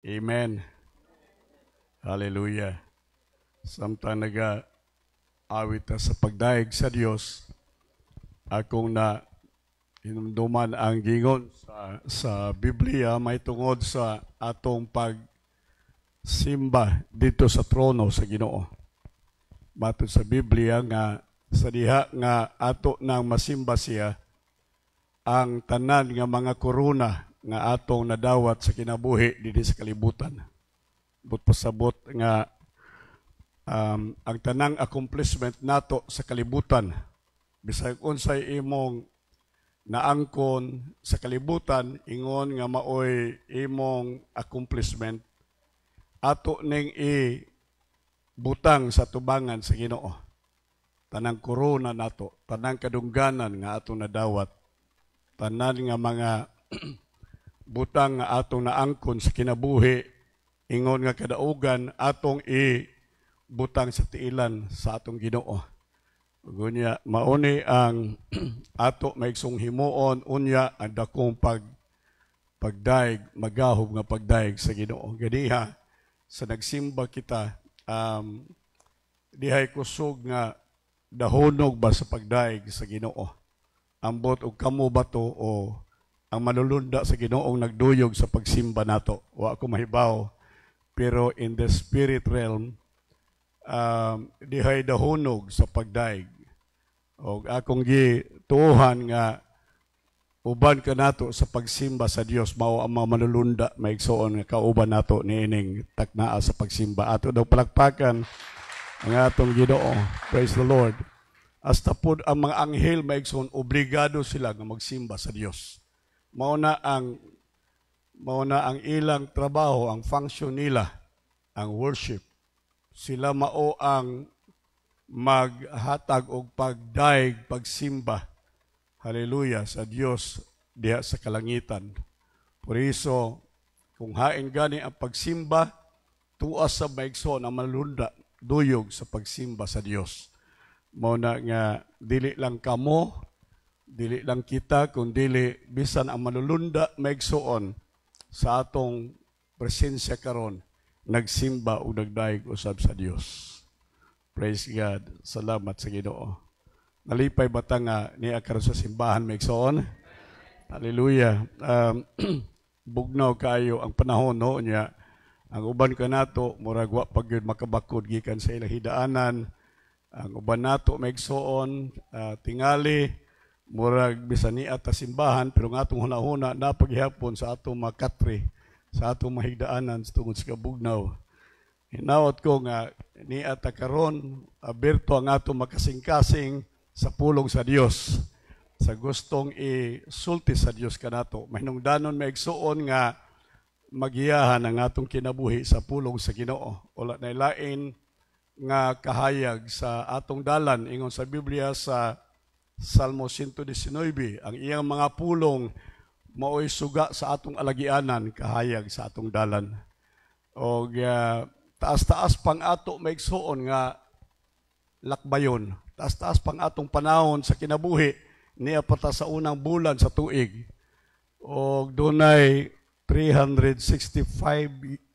Amen. Hallelujah. Samtang nag-awit ta sa pagdaig sa Dios, akong na hinumduman ang gingon sa Biblia may tungod sa atong pagsimba dito sa trono sa Ginoo. Matod sa Biblia nga sa diha nga ato nang masimba siya, ang tanan nga mga korona nga atong nadawat sa kinabuhi dito sa kalibutan. But pasabot nga ang tanang accomplishment nato sa kalibutan, bisag unsay imong naangkon sa kalibutan, ingon nga maoy imong accomplishment, ato ning butang sa tubangan sa Ginoo. Tanang korona nato, tanang kadungganan nga atong nadawat, tanan nga mga butang nga atong naangkon sa kinabuhi, ingon nga kadaugan atong butang sa tiilan sa atong Ginoo. Unya mauni ang ato maigsong himuon, unya ang dakong pagdaig, magahob nga pagdaig sa Ginoo. Ganiha sa nagsimba kita, dihay kusog nga dahonog ba sa pagdaig sa Ginoo. Ambot og kamo ba to o ang manulunda sa Ginoong nagduyog sa pagsimba nato. Wa ko mahibaw, pero in the spirit realm, dihay dahonog sa pagdaig. O akong gituuhan nga uban ka nato sa pagsimba sa Dios, mao ang mga manulunda maigsoon nga kauban nato niining taknaa sa pagsimba. Ato daw palakpakan ang atong Ginoo. Praise the Lord. Hasta pod ang mga anghel maigsoon, obligado sila nga magsimba sa Dios. Mao na ang ilang trabaho, ang function nila, ang worship. Sila mao ang maghatag og pagdaig, pagsimba. Hallelujah sa Dios diha sa kalangitan. Por iso, kung hain gani ang pagsimba, tuas sa maigsoon ang malunda, duyog sa pagsimba sa Dios. Mao na nga dili lang kamo, dili lang kita, kundi bisan ang manulunda maigsoon sa atong presensya karon, nagsimba o nagdaig usab sa Dios. Praise God. Salamat sa Ginoo. Nalipay bata nga niya karon sa simbahan maigsoon. Hallelujah. Bugnaw kayo ang panahon no niya. Ang uban ka nato murag wa pag yun makabakod gikan sa ilang hidaanan. Ang uban nato maigsoon tingali murag bisan ni ata simbahan, pero nga atong hunahuna na paghihapon sa atong makatri, sa atong mahigdaanan tungod sa kabugnaw. Hinaot ko nga ni ata karon aberto ang atong makasing-kasing sa pulong sa Dios, sa gustong isulti sa Dios kanato. Mahinungdanon maigsuon nga magiyahan ang atong kinabuhi sa pulong sa Ginoo. Wala na lain nga kahayag sa atong dalan, ingon sa Biblia sa Salmo 119, ang iyang mga pulong mao'y suga sa atong alagianan, kahayag sa atong dalan. O taas-taas pang ato maigsuon nga lakbayon, taas-taas pang atong panahon sa kinabuhi, niya pata sa unang bulan sa tuig. O dunay 365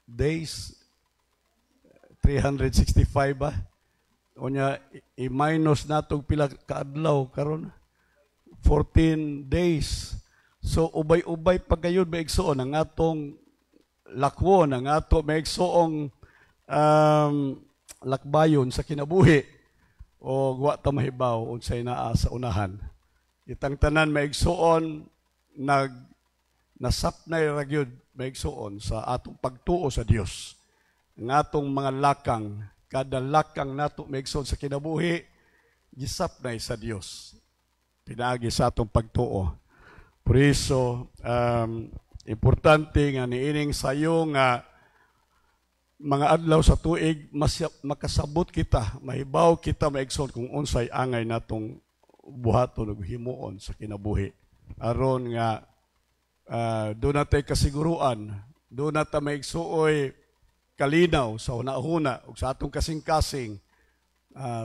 days, 365 ba? O niya, i-minus natong pila kaadlaw karon 14 days. So, ubay-ubay pagayod maigsoon ang atong lakwon, ang ato maigsoong lakbayon sa kinabuhi. O wa ta mahibaw unsay naa sa unahan. Itang tanan maigsoon nasapnay ra gyud maigsoon sa atong pagtuo sa Dios. Ang atong mga lakang, kada lakang nato maigsoon sa kinabuhi, gisapnay sa Dios. Pinaagi sa atong pagtuo. Por iso, importante nga niining sayo nga mga adlaw sa tuig, makasabot kita, mahibaw kita maigsoon kung unsay angay natong buhaton ug himuon sa kinabuhi. Aron nga doon natay kasiguruan, doon natay maigsuoy kalinaw sa hunahuna ug sa atong kasing-kasing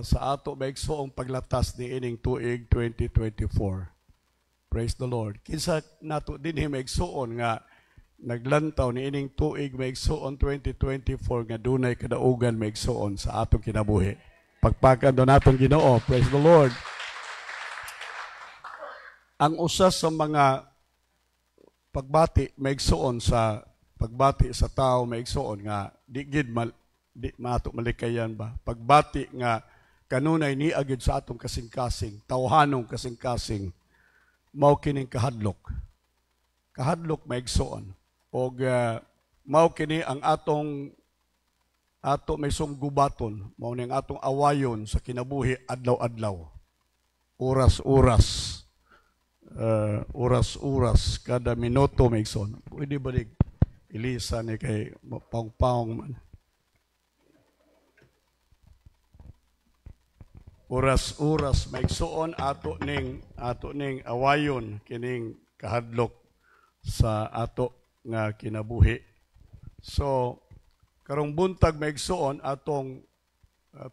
sa ato maigsoong paglatas ni ining tuig 2024. Praise the Lord. Kinsa nato dinhi maigsuon nga naglantaw ni ining tuig maigsuon 2024 nga dunay kadaugan maigsuon sa atong kinabuhi. Pagpakan do natong Ginoo. Praise the Lord. Ang usa sa mga pagbati maigsuon sa pagbati sa tao maigsuon nga di gid di mato malikayan ba. Pagbati nga kanunay ni agid sa atong kasing-kasing, tawhanong kasing-kasing mao kining kahadlok. Kahadlok maigsuon. Og mao kini ang ato may sunggubaton, mao ning atong awayon sa kinabuhi adlaw-adlaw. Oras-oras. Oras-oras kada minuto maigsoon. Pwede ba ilisa ni kay paong-paong man. Oras-oras maigsoon ato ning awayon kining kahadlok sa ato nga kinabuhi. So karong buntag maigsoon atong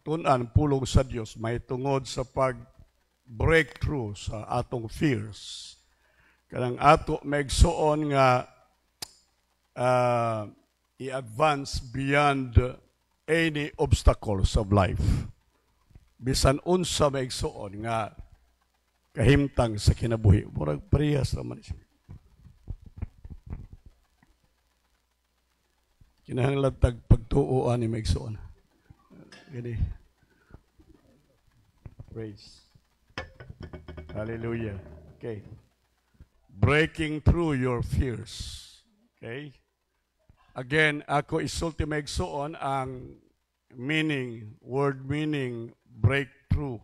tun-an pulong sa Dios may tungod sa breakthrough sa atong fears. Kanang ato maigsoon nga i-advance beyond any obstacles of life. Bisan unsa maigsoon nga kahimtang sa kinabuhi. Murag parehas naman siya. Kinahanglan tag pagtuoan ni maigsoon. Gani. Praise. Hallelujah. Okay. Breaking through your fears. Okay. Again, ako isulti maigsoon ang word meaning, breakthrough.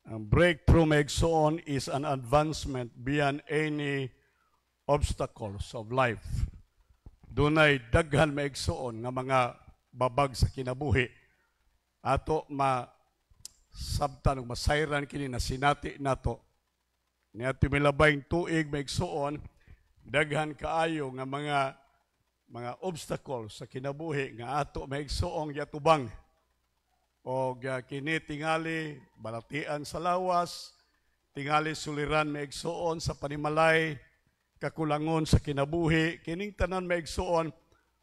Ang breakthrough maigsoon is an advancement beyond any obstacles of life. Dunay daghan maigsoon nga mga babag sa kinabuhi. Ato sabtan masayran kini na sinati nato. Niadto milabayng tuig maigsoon daghan kaayo nga mga obstacles sa kinabuhi nga ato maigsoong yatubang. O kini tingali balatian sa lawas, tingali suliran maigsoon sa panimalay, kakulangon sa kinabuhi, kining tanan maigsoon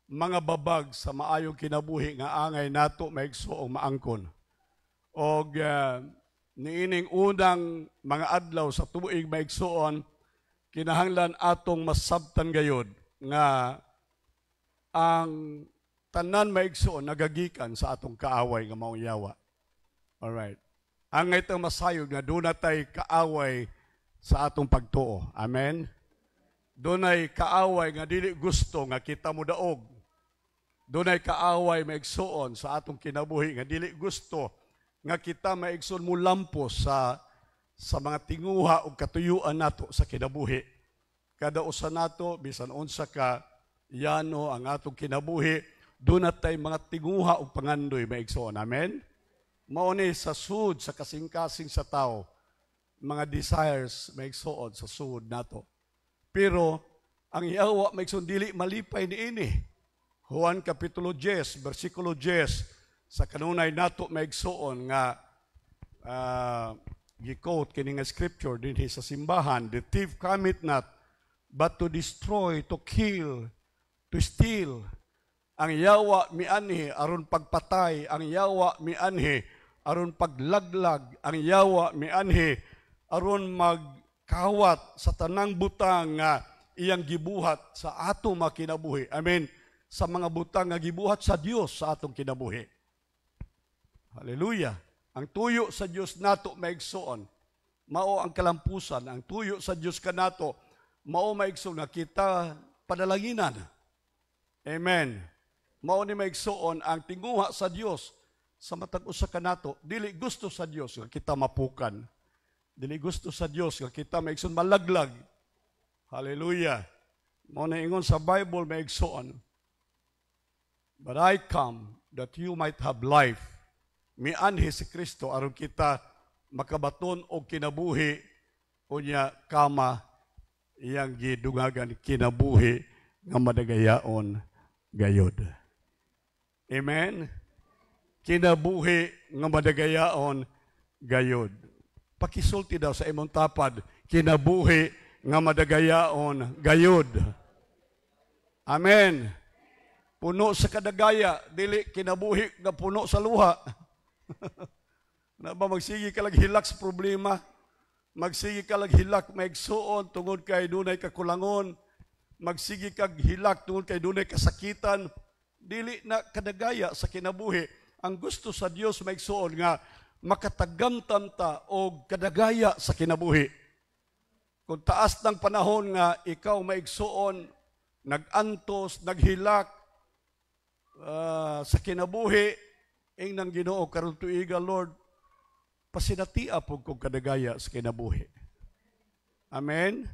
mga babag sa maayong kinabuhi nga angay nato maigsoong maangkon. Og niining unang mga adlaw sa tuig maigsoon kinahanglan atong masabtan gayud nga ang tanan maigsoon nagagikan sa atong kaaway nga maong yawa. Alright. Angay tang masayod nga dunay kaaway sa atong pagtuo. Amen. Dunay kaaway nga dili gusto nga kita mo daog. Dunay kaaway maigsoon sa atong kinabuhi nga dili gusto nga kita maigsoon mo lampos sa mga tinguha o katuyuan nato sa kinabuhi. Kada usa nato bisan unsa ka yano ang atong kinabuhi, dunay mga tinguha o pangandoy maigsoon. Amen. Mao ni sa sud sa kasing-kasing sa tao, mga desires maigsoon sa sud nato. Pero ang Yawa maigsoon dili malipay niini. Juan kapitulo 10 bersikulo 10 sa kanunay nato maigsoon nga gi-quote kini nga scripture dinhi sa simbahan, the thief cometh not but to destroy, to kill, to steal. Ang Yawa mianhi aron pagpatay, ang Yawa mianhi aron paglaglag, ang Yawa mianhi aron magkawat sa tanang butang nga iyang gibuhat sa ato makinabuhi. Amen. Sa mga butang nga gibuhat sa Dios sa atong kinabuhi. Hallelujah. Ang tuyo sa Dios nato maigsoon, mao ang kalampusan. Ang tuyo sa Dios kanato, mao maigsoon nga kita padalanginan. Amen. Mao ni maigsoon ang tinguha sa Dios sa matag usa kanato, dili gusto sa Dios nga kita mapukan. Dili gusto sa Dios nga kita maigsoon malaglag. Hallelujah. Mao na ingon sa Bible maigsoon, but I come that you might have life. Mianhi si Kristo aron kita makabaton og kinabuhi unya kama iyang gidungagan kinabuhi nga madagayaon gayod. Amen. Kinabuhi nga madagayaon gayod. Pakisulti daw sa imong tapad, kinabuhi nga madagayaon gayod. Amen. Puno sa kadagaya, dili kinabuhi nga puno sa luha. Na ba magsigi ka hilak sa problema? Magsigi ka hilak maigsuon tungod kay dunay kakulangon. Magsigi kag hilak tungod kay dunay kasakitan. Dili na kadagaya sa kinabuhi. Ang gusto sa Dios maigsuon nga makatagamtam ta og kadagaya sa kinabuhi. Kung taas ng panahon nga ikaw maigsuon, nagantos, naghilak sa kinabuhi, ing nang Ginoo karon tuiga, Lord, pasinatia po kong kadagaya sa kinabuhi. Amen?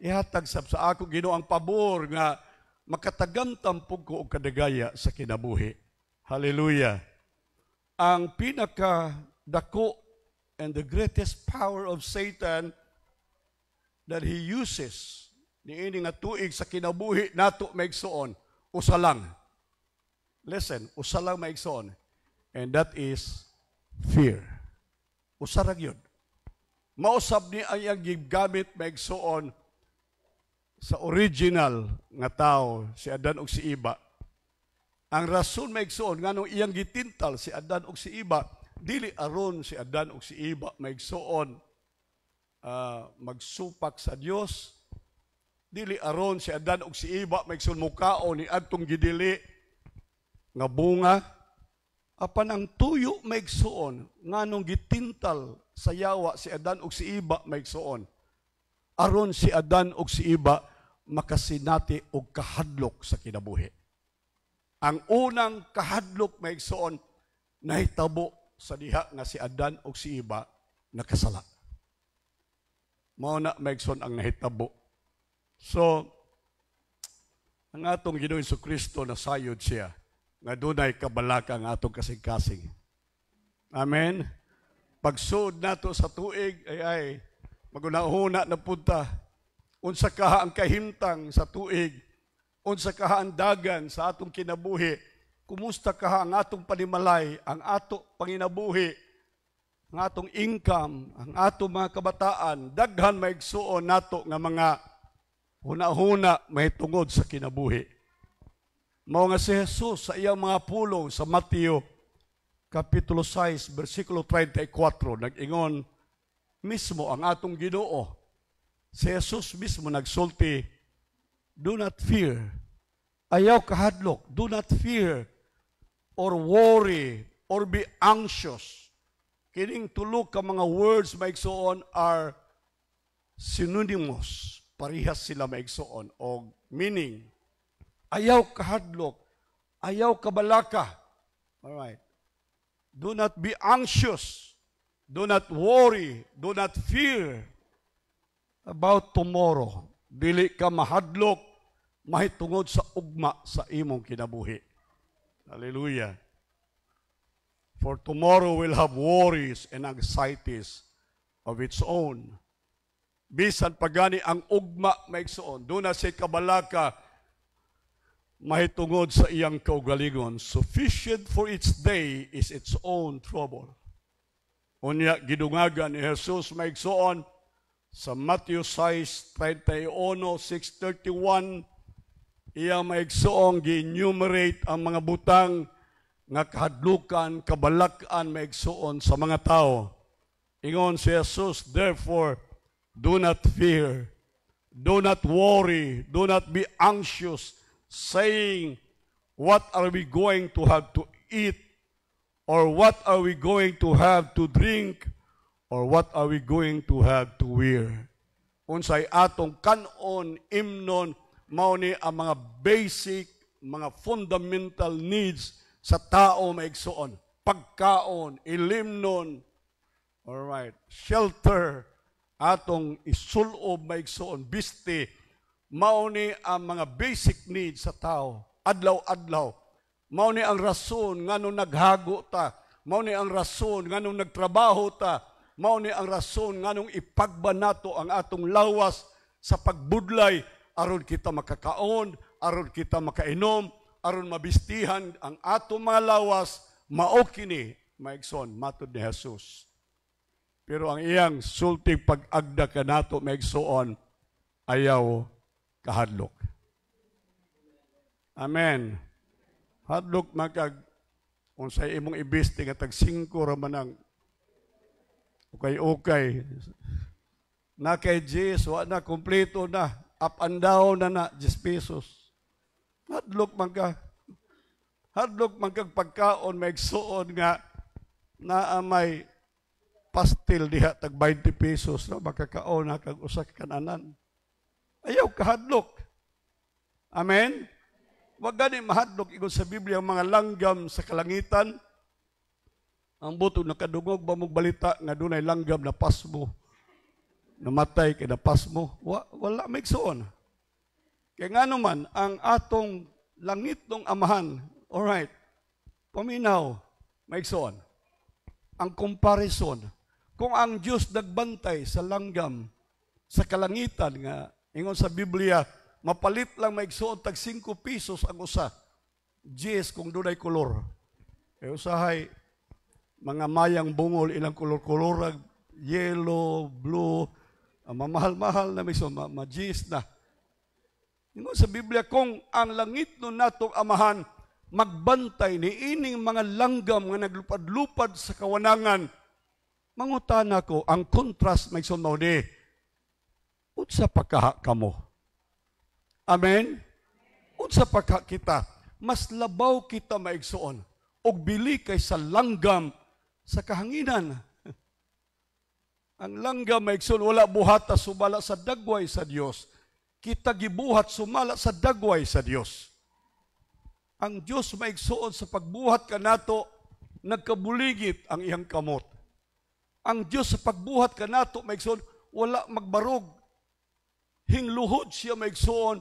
Ihatag sa ako, Ginoo, ang pabor nga makatagamtam po ko og kadagaya sa kinabuhi. Hallelujah. Ang pinakadako and the greatest power of Satan that he uses niini nga tuig sa kinabuhi nato maigsuon, usa lang. Listen, usa lang maigsoon. And that is fear. Usa ra gyud. Mausab ni ang iyang gigamit maigsoon sa original nga tao, si Adan ug si Eva. Ang rason maigsoon nganong iyang gitintal si Adan ug si Eva, dili aron si Adan ug si Eva maigsoon magsupak sa Dios. Dili aron si Adan ug si Eva maigsoon mukaon ni adtong gidili nga bunga, apan ang tuyo maigsuon nganong gitintal sa yawa si Adan ug si Eva maigsuon. Aron si Adan ug si Eva makasinati og kahadlok sa kinabuhi. Ang unang kahadlok maigsuon nahitabo sa diha nga si Adan ug si Eva nakasala. Mao na maigsuon ang nahitabo. So ang atong Ginoong Jesucristo nasayod siya nga dunay kabalaka nga atong kasing-kasing. Amen? Pagsuod nato sa tuig, ay magunahuna na punta. Unsa kaha ang kahimtang sa tuig, unsa kaha ang dagan sa atong kinabuhi, kumusta kaha ang atong panimalay, ang ato panginabuhi, ang atong income, ang atong mga kabataan, daghan maigsuon nato nga mga huna-huna mahitungod sa kinabuhi. Mao nga si Jesus sa iyang mga pulong sa Mateo Kapitulo 6, versikulo 34, nag-ingon mismo ang atong Ginoo. Si Jesus mismo nagsulti, do not fear. Ayaw kahadlok, do not fear or worry or be anxious. Kining tulo ka mga words maigsuon are synonymous. Parihas sila maigsuon o meaning. Ayaw kahadlok, ayaw kabalaka. Alright. Do not be anxious. Do not worry. Do not fear about tomorrow. Dili ka mahadlok, mahitungod sa ugma sa imong kinabuhi. Hallelujah. For tomorrow will have worries and anxieties of its own. Bisan pagani ang ugma maigsuon, do na say kabalaka, mahitungod sa iyang kaugalingon. Sufficient for its day is its own trouble. Unya gidungagan ni Jesus maigsuon sa Matthew 6:31, 6:31, iya maigsuon gi-enumerate ang mga butang nga kahadlukan, kabalakan maigsuon sa mga tao. Ingon si Jesus, therefore, do not fear, do not worry, do not be anxious, saying, what are we going to have to eat? Or what are we going to have to drink? Or what are we going to have to wear? Unsay atong kanon, imnon, mao ni ang mga basic, mga fundamental needs sa tao maigsuon. Pagkaon, ilimnon, alright, shelter, atong isulob maigsuon, biste, mao ni ang mga basic needs sa tao, adlaw-adlaw. Mao ni ang rason nganong naghago ta, mao ni ang rason nganong nagtrabaho ta, mao ni ang rason nganong ipagba nato ang atong lawas sa pagbudlay aron kita makakaon, aron kita makainom, aron mabistihan ang atong mga lawas, mao kini maigsoon matud ni Jesus. Pero ang iyang sultig pag-agda kanato maigsoon ayaw kahadlok. Amen. Hadlok magkag unsay imong ibiste nga tag 5 ra man ang okay. Na kay Jis, wa na, kompleto na. Up and down na 10 pesos. Hadlok magkag pagkaon, maigsuon nga na may pastil diha tag 20 pesos na makakaon na kag usa ka kananan. Ayaw kahadlok. Amen? Wag gani mahadlok igon sa Biblia ang mga langgam sa kalangitan. Ang buto nakadungog ba mong balita nga dunay langgam na pasmo. Namatay kay na pasmo. Wala maigsuon. Kaya nga naman, ang atong langit ng amahan, alright, paminaw, maigsuon. Ang comparison, kung ang Diyos nagbantay sa langgam, sa kalangitan nga, ingon sa Biblia, mapalit lang maigsuon tag 5 pesos ang usa. 10 kung dunay kolor. E usahay, mga mayang bungol, ilang kolor-kolor, yellow, blue, mamahal-mahal na may ma-10 na. Ingon sa Biblia, kung ang langit nun natong amahan, magbantay ni ining mga langgam nga naglupad-lupad sa kawanangan, mangutana ko, ang contrast may sunaw ni, unsa pagkaha kamo? Amen? Unsa pagkaha kita? Mas labaw kita maigsuon, og bili kaysa langgam sa kahanginan. Ang langgam maigsuon, wala buhata sumala sa dagway sa Dios. Kita gibuhat sumala sa dagway sa Dios. Ang Diyos maigsuon sa pagbuhat kanato, nagkabuligit ang iyang kamot. Ang Diyos sa pagbuhat kanato maigsuon, wala magbarog. Hingluhod siya maigsuon,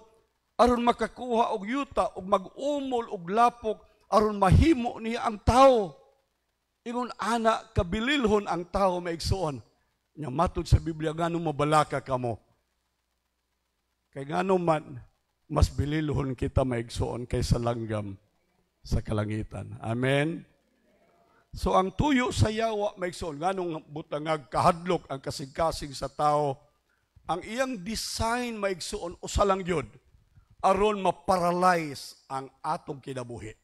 aron makakuha og yuta, og mag-umol og lapok, aron mahimo niya ang tao. Ingon ana, kabililhon ang tao maigsuon. Nya matod sa Biblia, ngano mabalaka kamo? Kay ngano man, mas bililhon kita maigsuon kaysa langgam sa kalangitan. Amen? So ang tuyo sa yawa maigsuon, nganong butangag kahadlok ang kasing-kasing sa tao, ang iyang design maigsuon usa lang yun, aron maparalyze ang atong kinabuhi.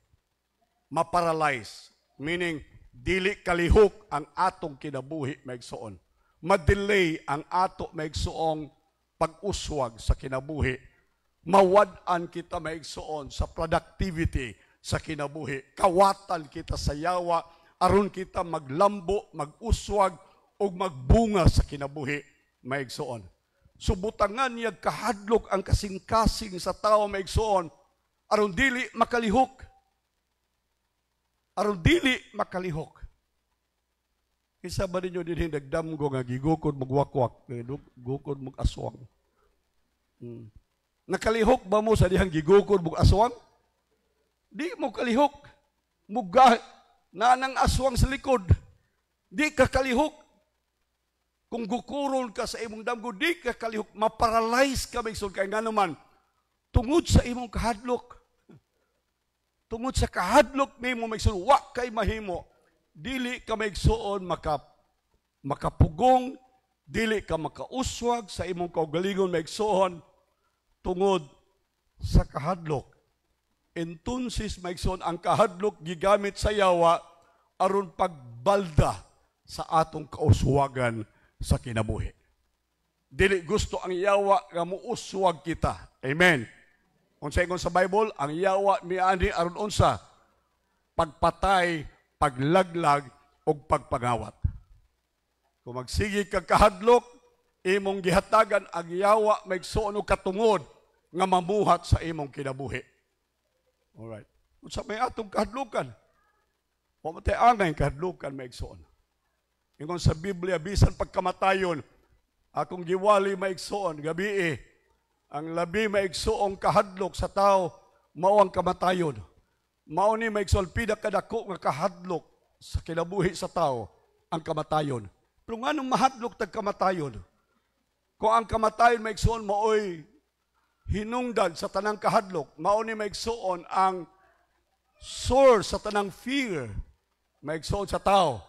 Maparalyze, meaning dili kalihok ang atong kinabuhi maigsuon. Madelay ang ato maigsuong pag-uswag sa kinabuhi. Mawad-an kita maigsuon sa productivity sa kinabuhi. Kawatan kita sa yawa, aron kita maglambo, mag-uswag, o magbunga sa kinabuhi maigsuon. Subutangan niya kahadlok ang kasing-kasing sa tao maigsuon, aron dili makalihok. Aron dili makalihok. Isa ba ninyo din nagdamgo nga gigukod magwakwak, gukod mag aswang. Nakalihok ba mo sa dihang gigukod mag aswang? Di mo kalihok. Muga na ng aswang sa likod. Di ka kalihok. Kung gukuron ka sa imong damgo, di ka kalihok. Maparalyze ka maigsoon kay nga naman. Tungod sa imong kahadlok. Tungod sa kahadlok nimo maigsoon, wa kay mahimo. Dili ka maigsuon makapugong, dili ka makauswag sa imong kaugalingon maigsuon tungod sa kahadlok. Entonces maigsuon ang kahadlok gigamit sa yawa aron pagbalda sa atong kauswagan sa kinabuhi. Dili gusto ang yawa nga muuswag kita. Amen. Unsa ingon sa Bible, ang yawa niani aron unsa? Pagpatay, paglaglag, o pagpangawat. Kung magsigi kag kahadlok, imong gihatagan ang yawa maigsuon og katungod nga mamuhat sa imong kinabuhi. Alright. Unsa may atong kahadlukan? Wa mo tay angay kahadlukan maigsuon. Ingon sa Biblia, bisan pagkamatayon, akong giwali maigsuon gabi ang labi maigsuong kahadlok sa tao mao ang kamatayon. Mao ni maigsuon pinakadako nga kahadlok sa kinabuhi sa tao ang kamatayon. Pero nganong mahadlok tag kamatayon? Kung ang kamatayon maigsuon maoy hinungdan sa tanang kahadlok, mao ni maigsuon ang source sa tanang fear maigsuon sa tao.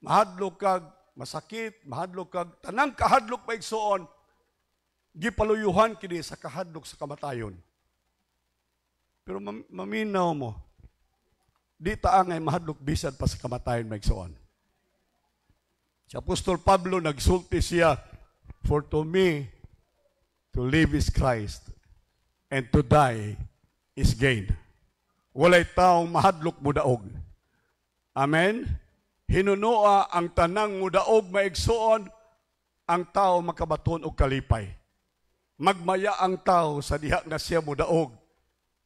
Mahadlok kag masakit, mahadlok kag tanang kahadlok maigsuon gipaluyuhan kini sa kahadlok sa kamatayon. Pero maminaw mo, di taangay mahadlok bisan pa sa kamatayon maigsoon. Si Apostol Pablo nagsulti siya, for to me, to live is Christ, and to die is gain. Walay taong mahadlok mo daog. Amen? Hinunoa ang tanang mo daog maigsoon, ang tao makabaton og kalipay. Magmaya ang tao sa diha na siya mo daog.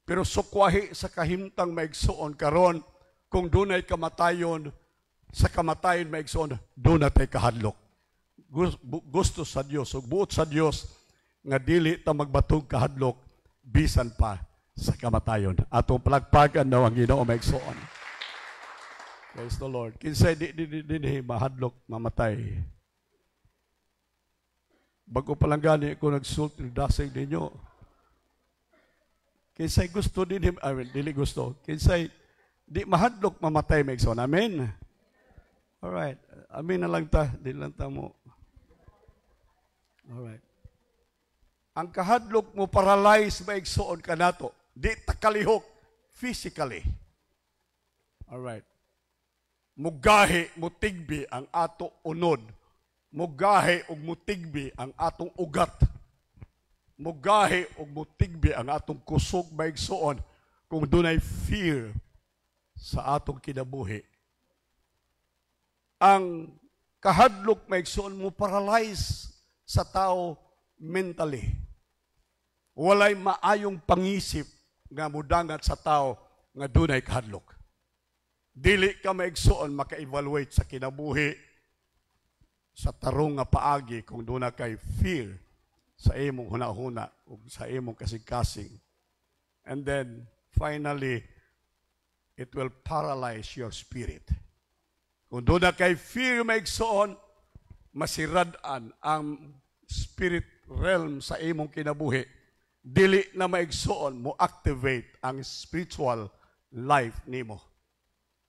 Pero sukwahi sa kahimtang maigsoon karon, kung dunay kamatayon, sa kamatayon maigsoon, doon natay kahadlok. Gusto sa Dios, ug buot sa Dios, nga dili ta magbatog kahadlok, bisan pa sa kamatayon. Atong palagpagan daw ang Ginoo maigsoon. Praise the Lord. Kinsay di mahadlok, mamatay. Bago pa lang gani ko nagsulti dasig ninyo. Kinsay gusto din dili gusto. Kinsay di mahadlok mamatay maigsoon. Amen. All right. Amen na lang ta, di lang ta mo. All right. Ang kahadlok mo paralyze maigsoon kanato. Di takalihok physically. All right. Mugahi mutigbi ang ato unod. Mugahi ug mutigbi ang atong ugat. Mugahi ug mutigbi ang atong kusog maigsoon kung dunay fear sa atong kinabuhi. Ang kahadlok maigsoon mo paralyze sa tao mentally. Walay maayong pangisip nga mudangat sa tao nga dunay kahadlok. Dili ka maigsoon maka-evaluate sa kinabuhi sa tarong nga paagi kung doon na kay fear sa imong hunahuna o sa imong kasing-kasing. And then, finally, it will paralyze your spirit. Kung doon na kay fear maigsoon, masiradan ang spirit realm sa imong kinabuhi. Dili na maigsoon mo activate ang spiritual life nimo.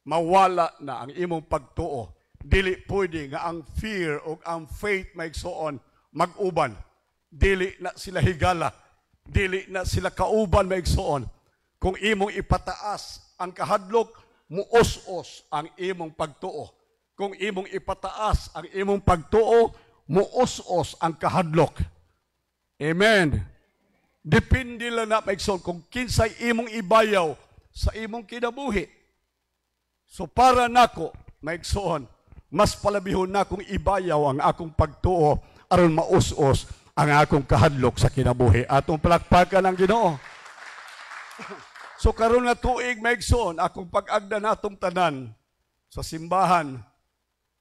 Mawala na ang imong pagtuo. Dili pwede nga ang fear o ang faith maigsoon mag-uban. Dili na sila higala. Dili na sila kauban maigsoon. Kung imong ipataas ang kahadlok, muos-os ang imong pagtuo. Kung imong ipataas ang imong pagtuo, muos-os ang kahadlok. Amen. Depende lang na maigsoon kung kinsay imong ibayaw sa imong kinabuhi. So para nako, maigsoon, mas palabihon na kung ibayaw ang akong pagtuo aron maus-os ang akong kahadlok sa kinabuhi. Atong palakpakan ang Ginoo. So karon nga tuig maigsoon, akong pag-agda natong tanan sa simbahan,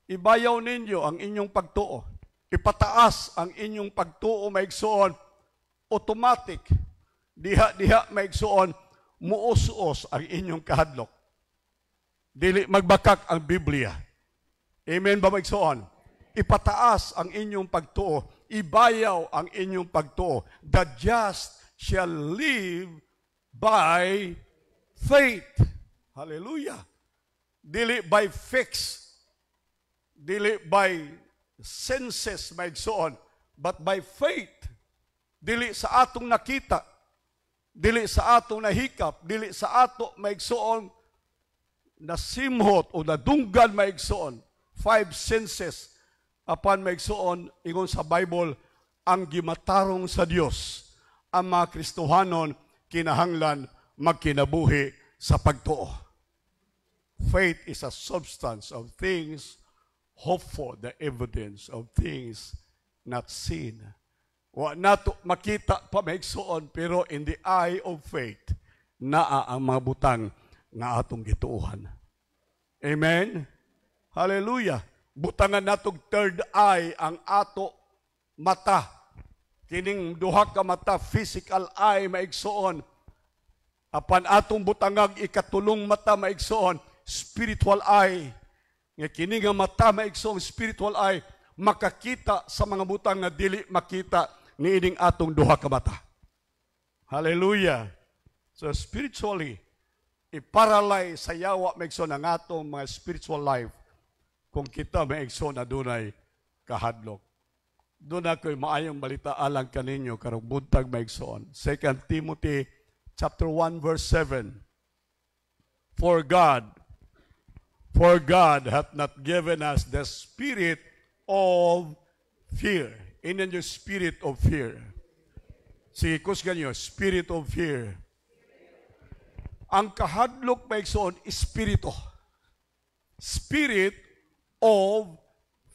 ibayaw ninyo ang inyong pagtuo. Ipataas ang inyong pagtuo maigsoon, automatic. Diha maigsoon, muus-os ang inyong kahadlok. Dili magbakak ang Biblia. Amen ba maigsoon? Ipataas ang inyong pagtuo. Ibayaw ang inyong pagtuo. The just shall live by faith. Hallelujah. Dili by fix. Dili by senses maigsoon. But by faith. Dili sa atong nakita. Dili sa atong nahikap. Dili sa ato maigsoon nasimhot o nadunggan maigsoon. 5 senses apan maigsoon ingon sa Bible ang gimatarong sa Dios ang mga Kristohanon kinahanglan magkinabuhi sa pagtuo. Faith is a substance of things hoped for, the evidence of things not seen. Wa nato makita pa maigsoon pero in the eye of faith naa ang mga butang nga atong gituuhan. Amen. Hallelujah. Butangan natong third eye ang ato mata. Kining duha ka mata, physical eye maigsoon. Apan atong butangag ikatulong mata maigsoon, spiritual eye. Nga kini nga mata maigsoon, spiritual eye, makakita sa mga butang nga dili makita niining atong duha ka mata. Hallelujah. So spiritually, iparalyze sa yawa maigsoon ang atong mga spiritual life kung kita maigsoon na dunay kahadlok. Doon ako'y maayong balita alang kaninyo karong buntag maigsoon. 2 Timothy chapter 1, verse 7. For God hath not given us the spirit of fear. Inan yung spirit of fear. Sige, kusgan nyo, spirit of fear. Ang kahadlok may igsoon, espiritu. Spirit of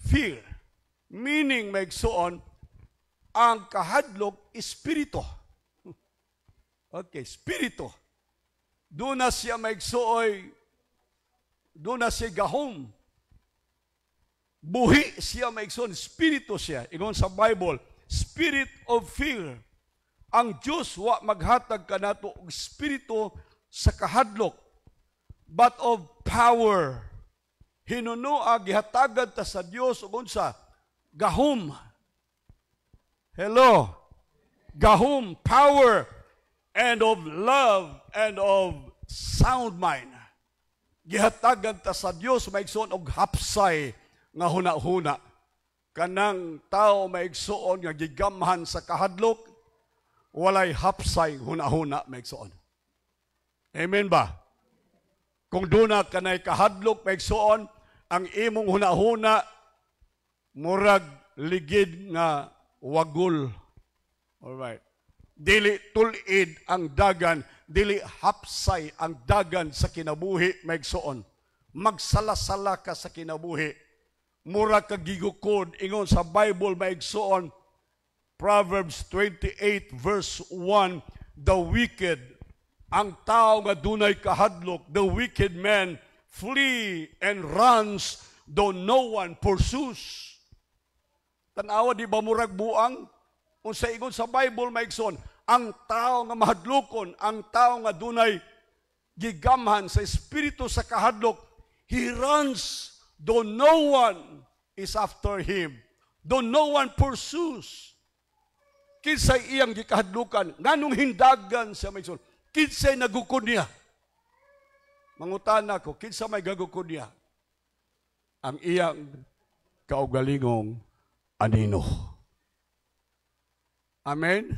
fear. Meaning may igsoon, ang kahadlok, espiritu. Okay, espiritu. Doon na siya may igsuoy, doon na siya gahom. Buhi siya may igsuon, espiritu siya. Ingon sa Bible, spirit of fear. Ang Diyos wa maghatag ka nato og espiritu sa kahadlok, but of power. Hinunoa gihatagan ta sa Dios ug unsa? Gahom. Hello. Gahom, power, and of love and of sound mind. Gihatagan ta sa Dios maigsoon og hapsay nga hunahuna. Kanang tao maigsoon nga gigamhan sa kahadlok, walay hapsay hunahuna maigsoon. Amen ba? Kung duna kanay kahadlok maigsoon, ang imong hunahuna murag ligid nga wagul. Alright. Dili tulid ang dagan, dili hapsay ang dagan sa kinabuhi maigsoon. Magsalasala ka sa kinabuhi. Mura ka gigukod, ingon sa Bible maigsoon, Proverbs 28 verse 1, the wicked, ang tao nga dunay kahadlok, the wicked man flee and runs though no one pursues. Tanawa di ba murag buang? Unsa ingon sa Bible maigsoon, ang tao nga mahadlokon, ang tao nga dunay gigamhan sa espiritu sa kahadlok, he runs though no one is after him, though no one pursues. Kinsay iyang gikahadlukan, nganong hindagan siya may igsoon, kinsay nagukod niya. Mangutana ko, kinsa may gagukod niya? Ang iyang kaugalingong anino. Amen?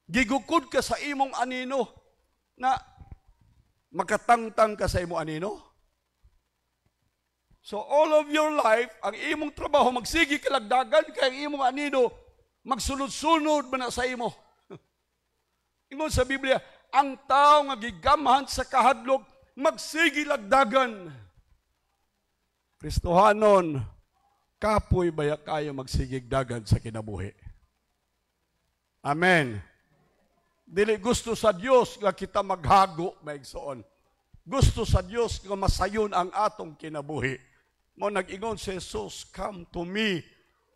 Gigukod ka sa imong anino na makatangtang ka sa imong anino. So all of your life, ang imong trabaho, magsigi kalagdagan kay ang imong anino, magsunod-sunod man na sa imo. Ingon sa Biblia, ang tao nga gigamhan sa kahadlok, magsigi lagdagan. Kristohanon, kapoy baya kayo magsigig dagan sa kinabuhi. Amen. Dili gusto sa Dios nga kita maghago maigsoon. Gusto sa Dios nga masayon ang atong kinabuhi. Mo nag-ingon si Jesus, come to me,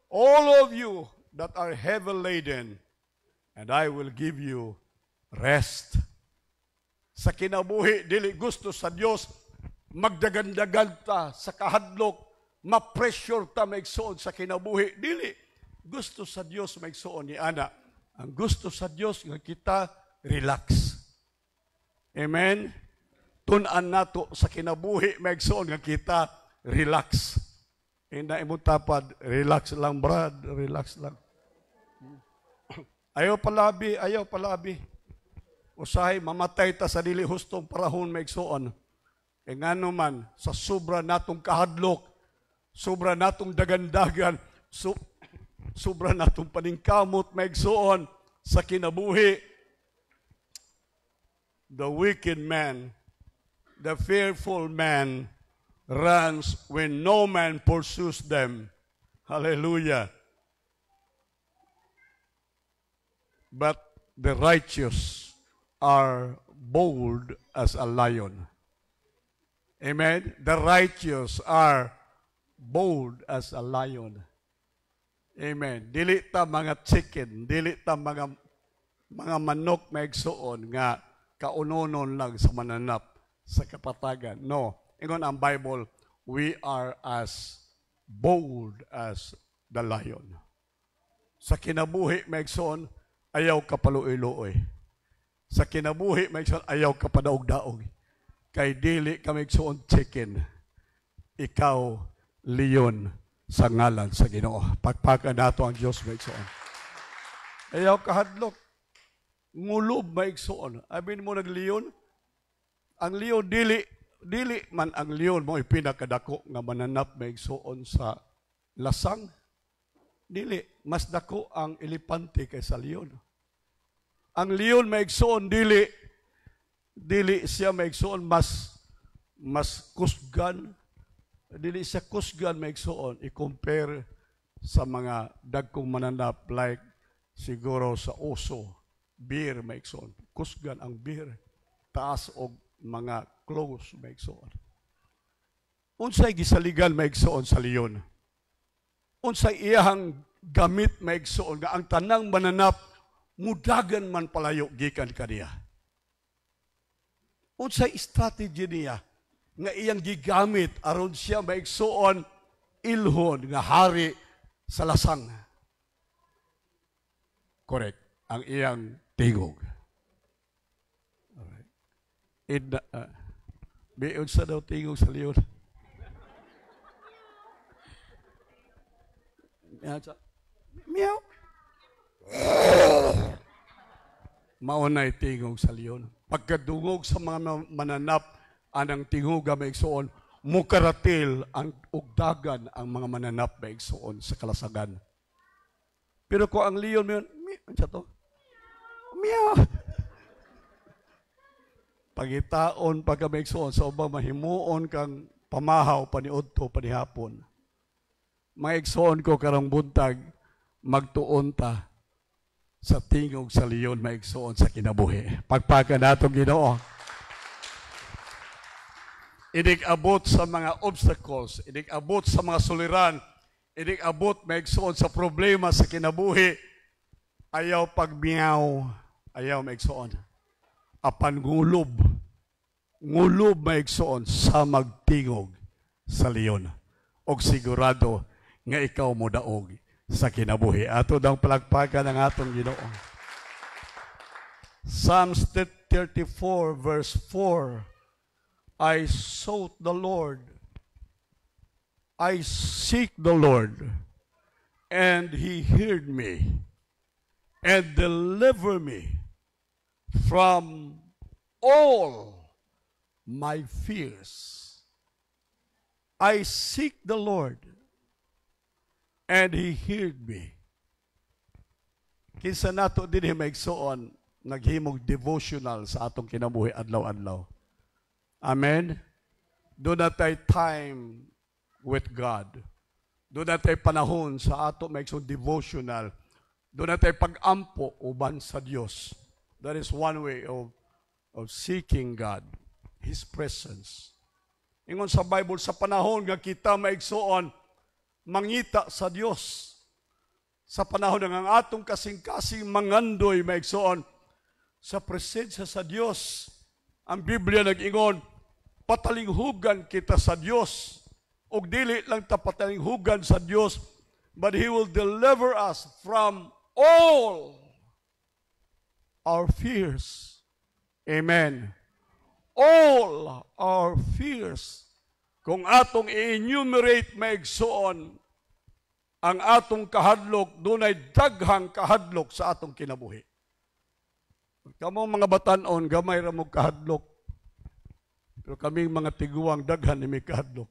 all of you that are heavy laden, and I will give you rest. Sa kinabuhi, dili gusto sa Dios magdagan-dagan ta sa kahadlok, ma-pressure ta maigsoon sa kinabuhi. Dili gusto sa Dios maigsoon ni ana. Ang gusto sa Dios nga kita relax. Amen? Tun-an nato sa kinabuhi maigsoon nga kita relax. Ina imong tapad, relax lang brad, relax lang. Ayaw palabi, ayaw palabi. Usahay mamatay ta sa dili hustong parahon maigsoon. E ngano man sa sobra natong kahadlok, sobra natong dagandagan, sobra natong paningkamot maigsoon sa kinabuhi. The wicked man, the fearful man runs when no man pursues them. Hallelujah. But the righteous are bold as a lion. Amen? The righteous are bold as a lion. Amen. Dili ta mga chicken, dili ta mga manok maigsuon nga kaunonon lang sa mananap sa kapatagan. No. Ingon ang Bible, we are as bold as the lion. Sa kinabuhi maigsuon, ayaw ka paluoy-luoy. Sa kinabuhi maigsuon, ayaw ka padaog-daog. Kay dili ka maigsuon chicken. Ikaw leon sa ngalan sa Ginoo. Pagpakan nato ang Diyos maigsoon. Ayaw kahadlok. ngulob maigsoon. Abin mo nagliyon, ang liyon dili man ang liyon mo ipinakadako nga mananap maigsoon sa lasang. Dili, mas dako ang elepante kaysa liyon. Ang liyon maigsoon dili siya maigsoon mas kusgan. Dili siya kusgan maigsoon i-compare sa mga dagkong mananap like siguro sa oso, bear maigsoon. Kusgan ang bear. Taas og mga close maigsoon. Unsay gisaligan maigsoon sa liyon. Unsay iyahang gamit maigsoon nga ang tanang mananap mudagan man palayo gikan kaniya. Unsay strategy niya nga iyang gigamit aron siya maigsoon ilhon nga hari sa lasang. Correct. Ang iyang tingog. Biyon sa daw tingog sa liyon. Meow. Maunay tingog sa liyon. Pagkadungog sa mga mananap, anang tingog nga maigsoon, mukaratil ang ugdagan ang mga mananap maigsoon sa kalasagan. Pero kung ang liyon mo yun, meow. Pagitaon pagka maigsoon sa ubang mahimuon kang pamahaw paniudto panihapon. Maigsoon ko karong buntag magtuon ta sa tingog sa liyon maigsoon sa kinabuhi. Pagpaka natong Ginoo. Inig-abot sa mga obstacles, inig-abot sa mga suliran, inig-abot maigsoon sa problema sa kinabuhi. Ayaw pagmiyaw, ayaw maigsoon. Apan ngulob maigsoon sa magtingog sa liyon. Og sigurado nga ikaw mo daog sa kinabuhi. Ato daw palagpagan ang atong Ginoo. Psalms 34 verse 4, I sought the Lord, I seek the Lord, and He heard me, and delivered me from all my fears. I seek the Lord, and He heard me. Kinsa nato din maigsoon, naghimog devotional sa atong kinabuhi adlaw-adlaw. Amen? Doon na tayo time with God. Doon na tayo panahon sa ato maigsoon devotional. Doon na tayo pag-ampo uban sa Diyos. That is one way of seeking God, His presence. Ingon sa Bible, sa panahon nga kita maigsoon, mangita sa Diyos. Sa panahon nga ang atong kasing-kasing mangandoy maigsoon, sa presensya sa Diyos, ang Biblia nag-ingon, patalinghugan kita sa Diyos. O dili lang ta patalinghugan sa Diyos, but He will deliver us from all our fears. Amen. All our fears. Kung atong i-enumerate maigsoon ang atong kahadlok, dunay daghang kahadlok sa atong kinabuhi. Kamong mga batan-on, gamay ra mo kahadlok. Pero kaming mga tiguang daghan ni may kahadlok.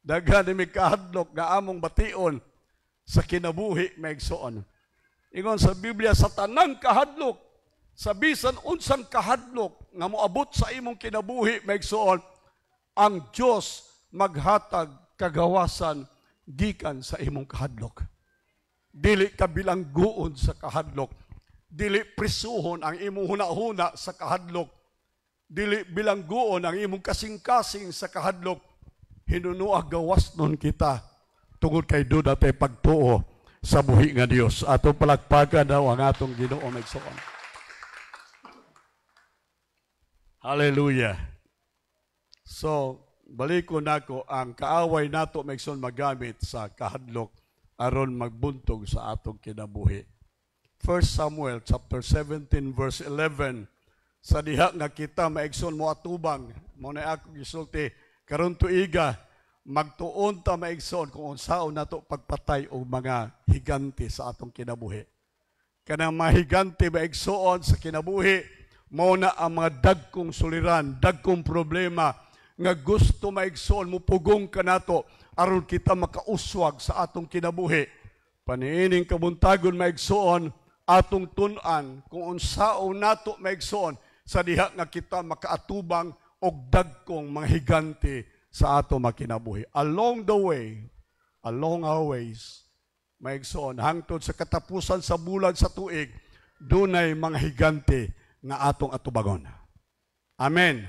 Daghan ni may kahadlok nga among bation sa kinabuhi maigsoon. Ingon sa Biblia, sa tanang kahadlok, sa bisan unsang kahadlok nga moabot sa imong kinabuhi maigsoon, ang Dios maghatag kagawasan gikan sa imong kahadlok. Dili ka bilangguon sa kahadlok. Dili prisuhon ang imong hunahuna sa kahadlok. Dili bilangguon ang imong kasing-kasing sa kahadlok. Hinunuag gawas nun kita tungod kay duda tay pagtuo sa buhi nga Dios. Ato palagpagan daw ang atong Ginoo maigsoon. Hallelujah. So, baliko nako ang kaaway nato maigsoon magamit sa kahadlok aron magbuntog sa atong kinabuhi. 1 Samuel chapter 17 verse 11, sa diha nga kita maigsoon mo atubang, mo na ako gisulti, karon tuiga magtuon ta maigsoon kung unsaon nato pagpatay og mga higante sa atong kinabuhi. kanang mahigante maigsoon sa kinabuhi, mao na ang mga dagkong suliran, dagkong problema nga gusto maigsoon mo pugong kanato aron kita makauswag sa atong kinabuhi. Paniining kabuntagon maigsoon atong tun-an kung unsaon nato maigsoon sa diha nga kita makaatubang og dagkong mga higante sa ato makinabuhi. Along the way, along our ways, maigsoon hangtod sa katapusan sa bulan sa tuig, dunay mga higante nga atong atubangon. Amen.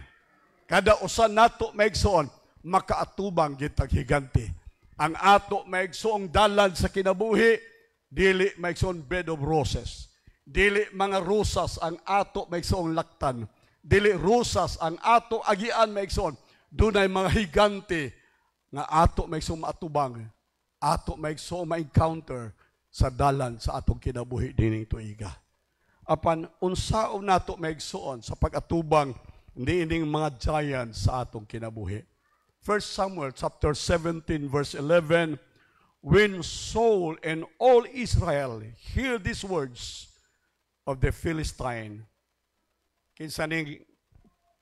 Kada usa nato maigsoon makaatubang gitag higante. Ang ato maigsoong dalan sa kinabuhi dili maigsoon bed of roses. Dili mga rosas ang ato maigsoong laktan. Dili rosas ang ato agian maigsoon. Dunay mga higante nga ato maigsoong maatubang. Ato maigsoong ma-encounter sa dalan sa atong kinabuhi dining tuiga. Apan unsaon nato maigsoon sa pag-atubang niining mga giants sa atong kinabuhi. 1 Samuel chapter 17 verse 11, when Saul and all Israel hear these words of the Philistine, kinsa ning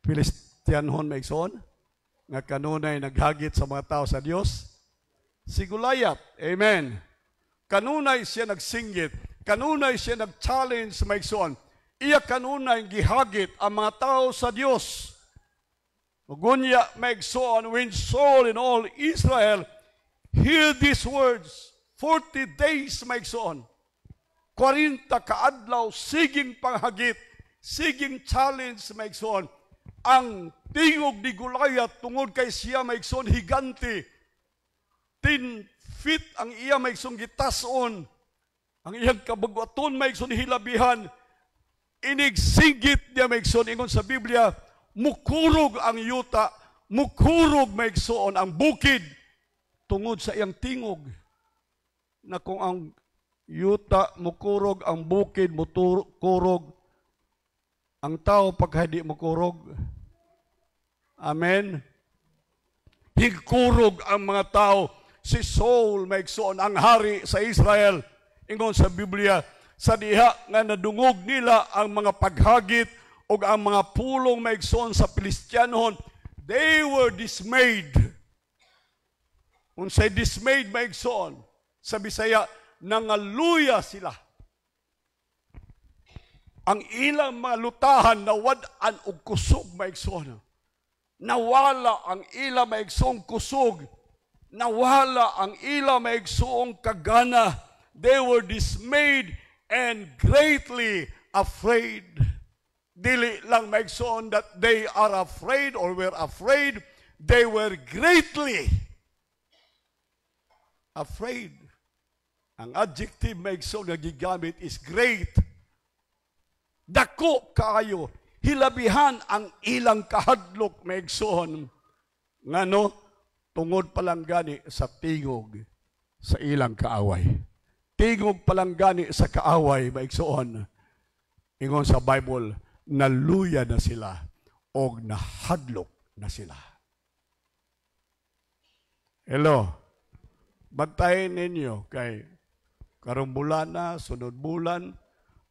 Filistianhon maigsoon nga kanunay naghagit sa mga tao sa Dios? Si Goliath. Amen. Kanunay siya nagsinggit, kanunay siya nag-challenge maigsoon. Iya kanunay gihagit ang mga tao sa Dios. Ugunya maigsoon, when Saul and all Israel hear these words, 40 days maigsoon, 40 kaadlaw, siging panghagit, siging challenge maigsoon. Ang tingog ni Goliath tungod kay siya maigsoon higante, 10 feet ang iya maigsoon gitason, ang iyang kabagwaton maigsoon hilabihan, inigsinggit niya maigsoon, ingon sa Biblia, mukurog ang yuta, mukurog maigsoon ang bukid, tungod sa iyang tingog, na kung ang yuta mukurog, ang bukid mukurog, ang tao pagka di mukurog. Amen. Higkurog ang mga tao. Si Saul maigsoon ang hari sa Israel, ingon sa Biblia, sa diha nga nadungog nila ang mga paghagit o ang mga pulong maigsoon sa Filistianhon, they were dismayed. Unsay dismayed maigsoon, sa Bisaya, nangaluya sila. Ang ilang mga lutahan nawad-an og kusog maigsoon. Nawala ang ilang maigsoong kusog. Nawala ang ilang maigsoong kagana. They were dismayed and greatly afraid. Dili lang maigsoon that they are afraid or were afraid. They were greatly afraid. Ang adjective maigsoon na gigamit is great. Dako kaayo. Hilabihan ang ilang kahadlok maigsoon. Ngano? Tungod palang gani sa tingog sa ilang kaaway. Tingog palang gani sa kaaway maigsoon. Ingon sa Bible, naluya na sila o nahadlok na sila. Hello. Bantayin ninyo kay karong bulan na, sunod bulan,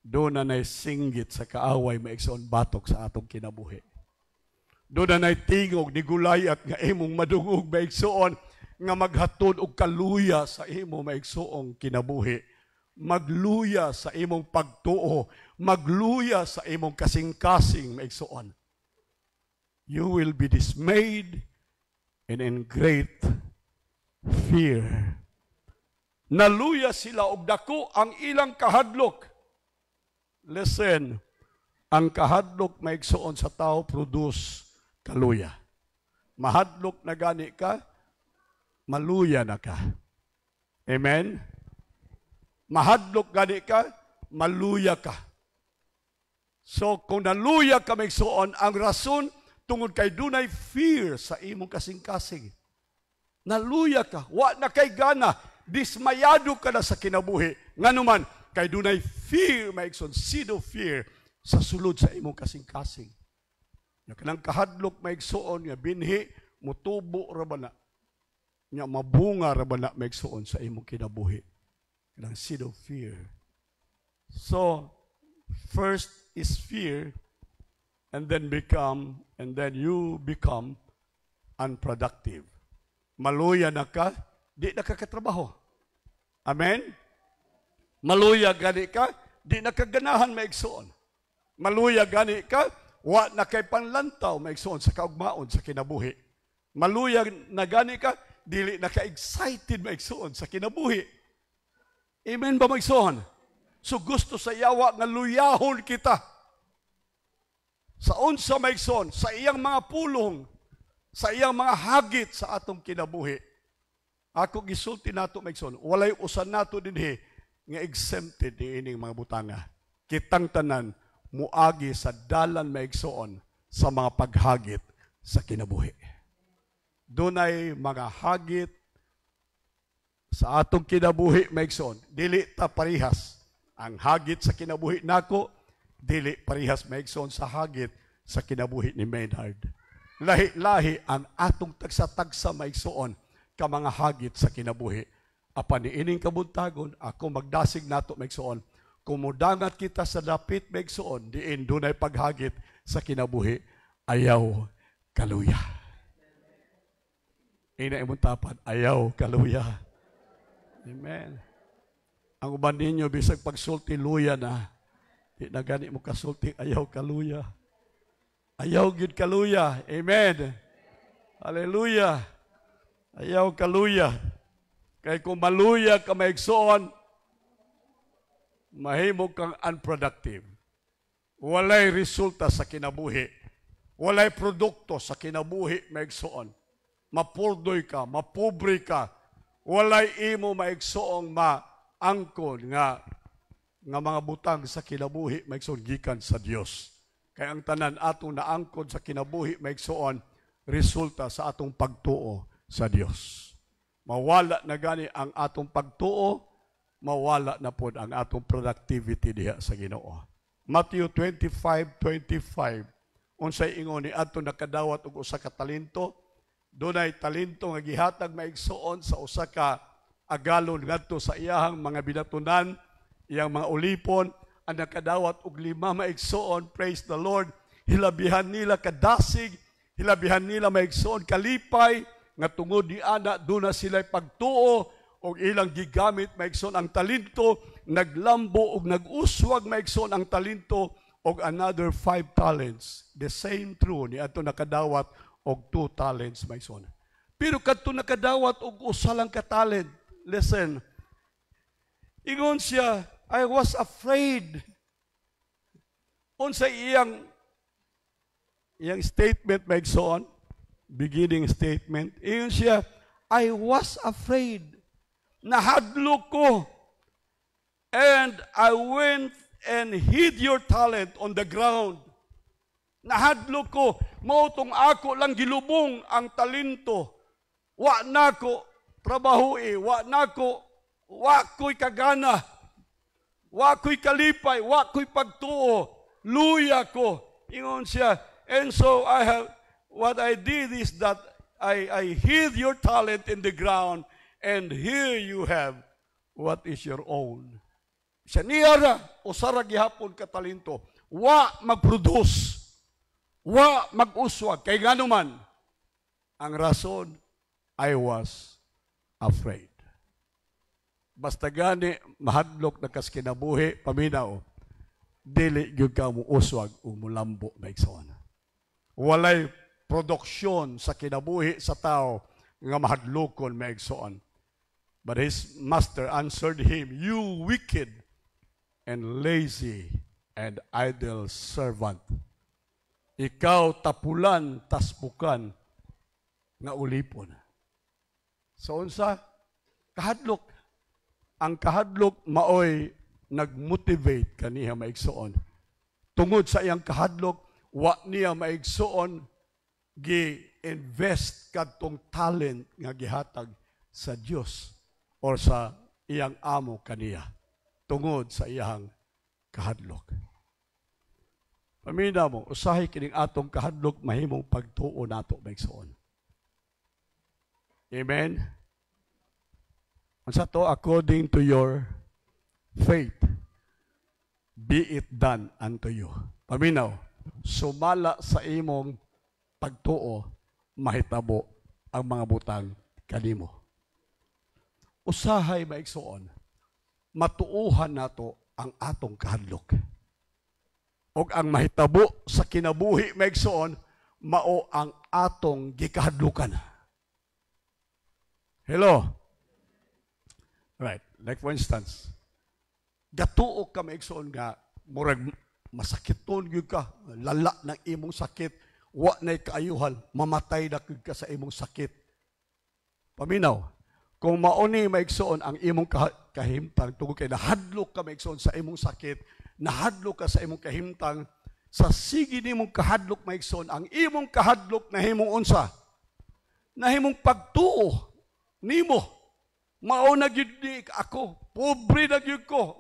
doon na singgit sa kaaway maigsoon batok sa atong kinabuhi. Doon na tingog ni Goliath nga imong madungog maigsoon nga maghatod og kaluya sa imo maigsoong kinabuhi. Magluya sa imong pagtuo, magluya sa imong kasing-kasing maigsoon. You will be dismayed and in great fear. Naluya sila og dako ang ilang kahadlok. Listen, ang kahadlok maigsoon sa tao produce kaluya. Mahadlok na gani ka, maluya na ka. Amen? Mahadlok gani ka, maluya ka. So, kung naluya ka maigsoon, ang rason, tungod kay dunay fear sa imong kasing-kasing. Naluya ka, wa na kay gana, dismayado ka na sa kinabuhi. Nganuman, kay dunay fear, maigsoon, seed of fear, sa sulod sa imong kasing-kasing. Nga kanang kahadlok maigsoon, nga binhi, mutubo ra ba na, nga mabunga ra ba na maigsoon sa imong kinabuhi. Kanang seed of fear. So, first is fear, and then you become unproductive. Maluya na ka, di na ka katrabaho. Amen? Maluya gani ka, di na kaganahan maigsoon. Maluya gani ka, wa na kay panlantaw maigsoon sa kaugmaon sa kinabuhi. Maluya na gani ka, dili na ka-excited maigsoon sa kinabuhi. Amen ba maigsoon? So gusto sa yawa nga luyahon kita. Sa unsa maigsoon, sa iyang mga pulong, sa iyang mga hagit sa atong kinabuhi. Ako gisulti nato maigsoon, walay usan nato dinhi nga exempted ining mga butanga. Kitang tanan muagi sa dalan maigsoon sa mga paghagit sa kinabuhi. Dunay mga hagit sa atong kinabuhi maigsoon, dili ta parihas. Ang hagit sa kinabuhi nako, dili parihas maigsoon sa hagit sa kinabuhi ni Maynard. Lahi-lahi ang atong tagsa-tagsa maigsoon ka mga hagit sa kinabuhi. Apan niining kabuntagon, ako magdasig nato maigsoon, kumudangat kita sa dapit maigsoon, diin dunay paghagit sa kinabuhi, ayaw kaluya. Ina imong tapan, ayaw kaluya. Amen. Ang uban ninyo, bisag pagsulti, luya na. Di na gani mo kasulti, ayaw kaluya. Ayaw gid kaluya. Amen. Hallelujah. Ayaw kaluya. Kaya kung maluya ka maigsoon, mahimo kang unproductive. Walay resulta sa kinabuhi. Walay produkto sa kinabuhi maigsoon. Mapurdoy ka, mapobre ka. Walay imo maigsoong maangkon nga mga butang sa kinabuhi maigsoon gikan sa Dios. Kaya ang tanan atong naangkon sa kinabuhi maigsoon resulta sa atong pagtuo sa Dios. Mawala na gani ang atong pagtuo, mawala na pod ang atong productivity diha sa Ginoo. Matthew 25:25 unsay ingon ni adto nakadawat og usa ka talento, dunay talento nga gihatag maigsoon sa usa ka agalon ngadto sa iyahang mga binatunan, iyang mga ulipon, ang nakadawat og 5 maigsoon, praise the Lord. Hilabihan nila kadasig, hilabihan nila maigsoon kalipay, nga tungod di ana duna sila pagtuo og ilang gigamit maigsoon ang talento, naglambo og nag-uswag maigsoon ang talento og another 5 talents. The same true ni ato nakadawat og 2 talents maigsoon. Pero kadto nakadawat og usa lang ka talent, listen. Ingon siya, I was afraid. Unsay iyang statement maigsoon, beginning statement. Ingon siya, I was afraid. Nahadlok ko. And I went and hid your talent on the ground. Nahadlok ko. Mautong ako lang gilubong ang talento. Wa nako trabaho wa ko'y kagana. Wa ko'y kalipay, wa ko'y pagtuo, luya ko. Ingon siya, and so what I did is that I hid your talent in the ground, and here you have what is your own. Siya niyara, o sarag gihapon ka talento, wa mag-produce, wa mag-uswag, kay nga naman, ang rason, I was afraid. Basta gani, mahadlok na kas kinabuhi, paminaw, dili gyud ka mo uswag o mulambo maigsoon. Walay produksyon sa kinabuhi sa tao nga mahadlokon maigsoon. But his master answered him, you wicked and lazy and idle servant. Ikaw tapulan, taspukan, nga ulipon. So unsa? Kahadlok. Ang kahadlok maoy nagmotivate kaniya maigsoon. Tungod sa iyang kahadlok, wa niya maigsoon gi-invest kadtong talent nga gihatag sa Dios or sa iyang amo kaniya. Tungod sa iyang kahadlok. Pamina mo, usahay kining atong kahadlok mahimong pagtuo nato maigsoon. Amen. Sa to, according to your faith. be it done unto you. Paminaw, sumala sa imong pagtuo, mahitabo ang mga butang kanimo. Usahay maigsoon, matuuhan nato ang atong kahadlok. O ang mahitabo sa kinabuhi maigsoon, mao ang atong gikahadlukan. Hello? Right, like for instance, gatuok ka maigsoon nga, murag masakiton gyud ka, lala ng imong sakit, wa na'y kaayuhan, mamatay na ka sa imong sakit. Paminaw, kung mauni maigsoon ang imong kahimtang, tungkol kay nahadlok ka maigsoon sa imong sakit, nahadlok ka sa imong kahimtang, sa sige nimong kahadlok maigsoon, ang imong kahadlok na himong unsa, na himong pagtuo nimo. Mao na gyud ni ako, pobre na gyud ko.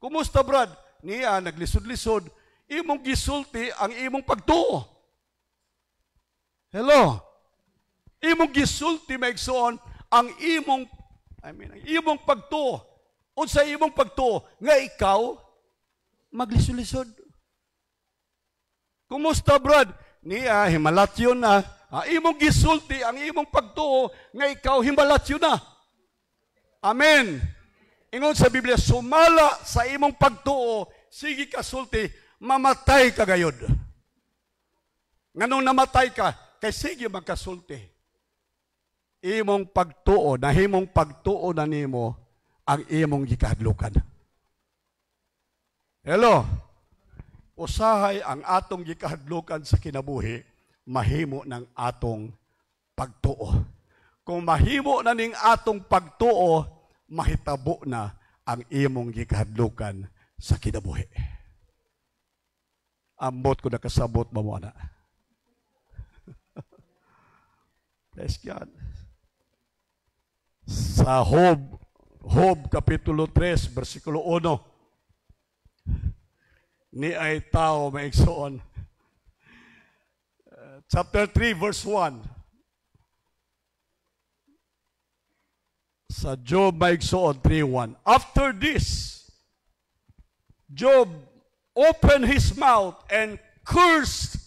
Kumusta brad? Niya naglisod-lisod, imong gisulti ang imong pagtuo. Hello? Imong gisulti maigsoon ang imong pagtuo. Unsa imong pagtuo nga ikaw maglisod-lisod. Kumusta brad? Niya himalatyon na. Imong gisulti ang imong pagtuo nga ikaw himalatyon na. Amen. Ingon sa Biblia, sumala sa imong pagtuo, sige kasulti, mamatay ka gayod. Nganong namatay ka? Kay sige magkasulti. Imong pagtuo, nahimong pagtuo na nimo ang imong gikahadlukan. Hello? Usahay ang atong gikahadlukan sa kinabuhi, mahimo ng atong pagtuo. Kung mahimo na ning atong pagtuo, mahitabo na ang imong gikahadlukan sa kinabuhi. Ambot ko na kasabot ba mo na? Praise God. Sa Job Kapitulo 3, versikulo 1, ni ay tao maigsoon. Chapter 3, verse 1. Sa Job maigsoon 3:1. After this, Job opened his mouth and cursed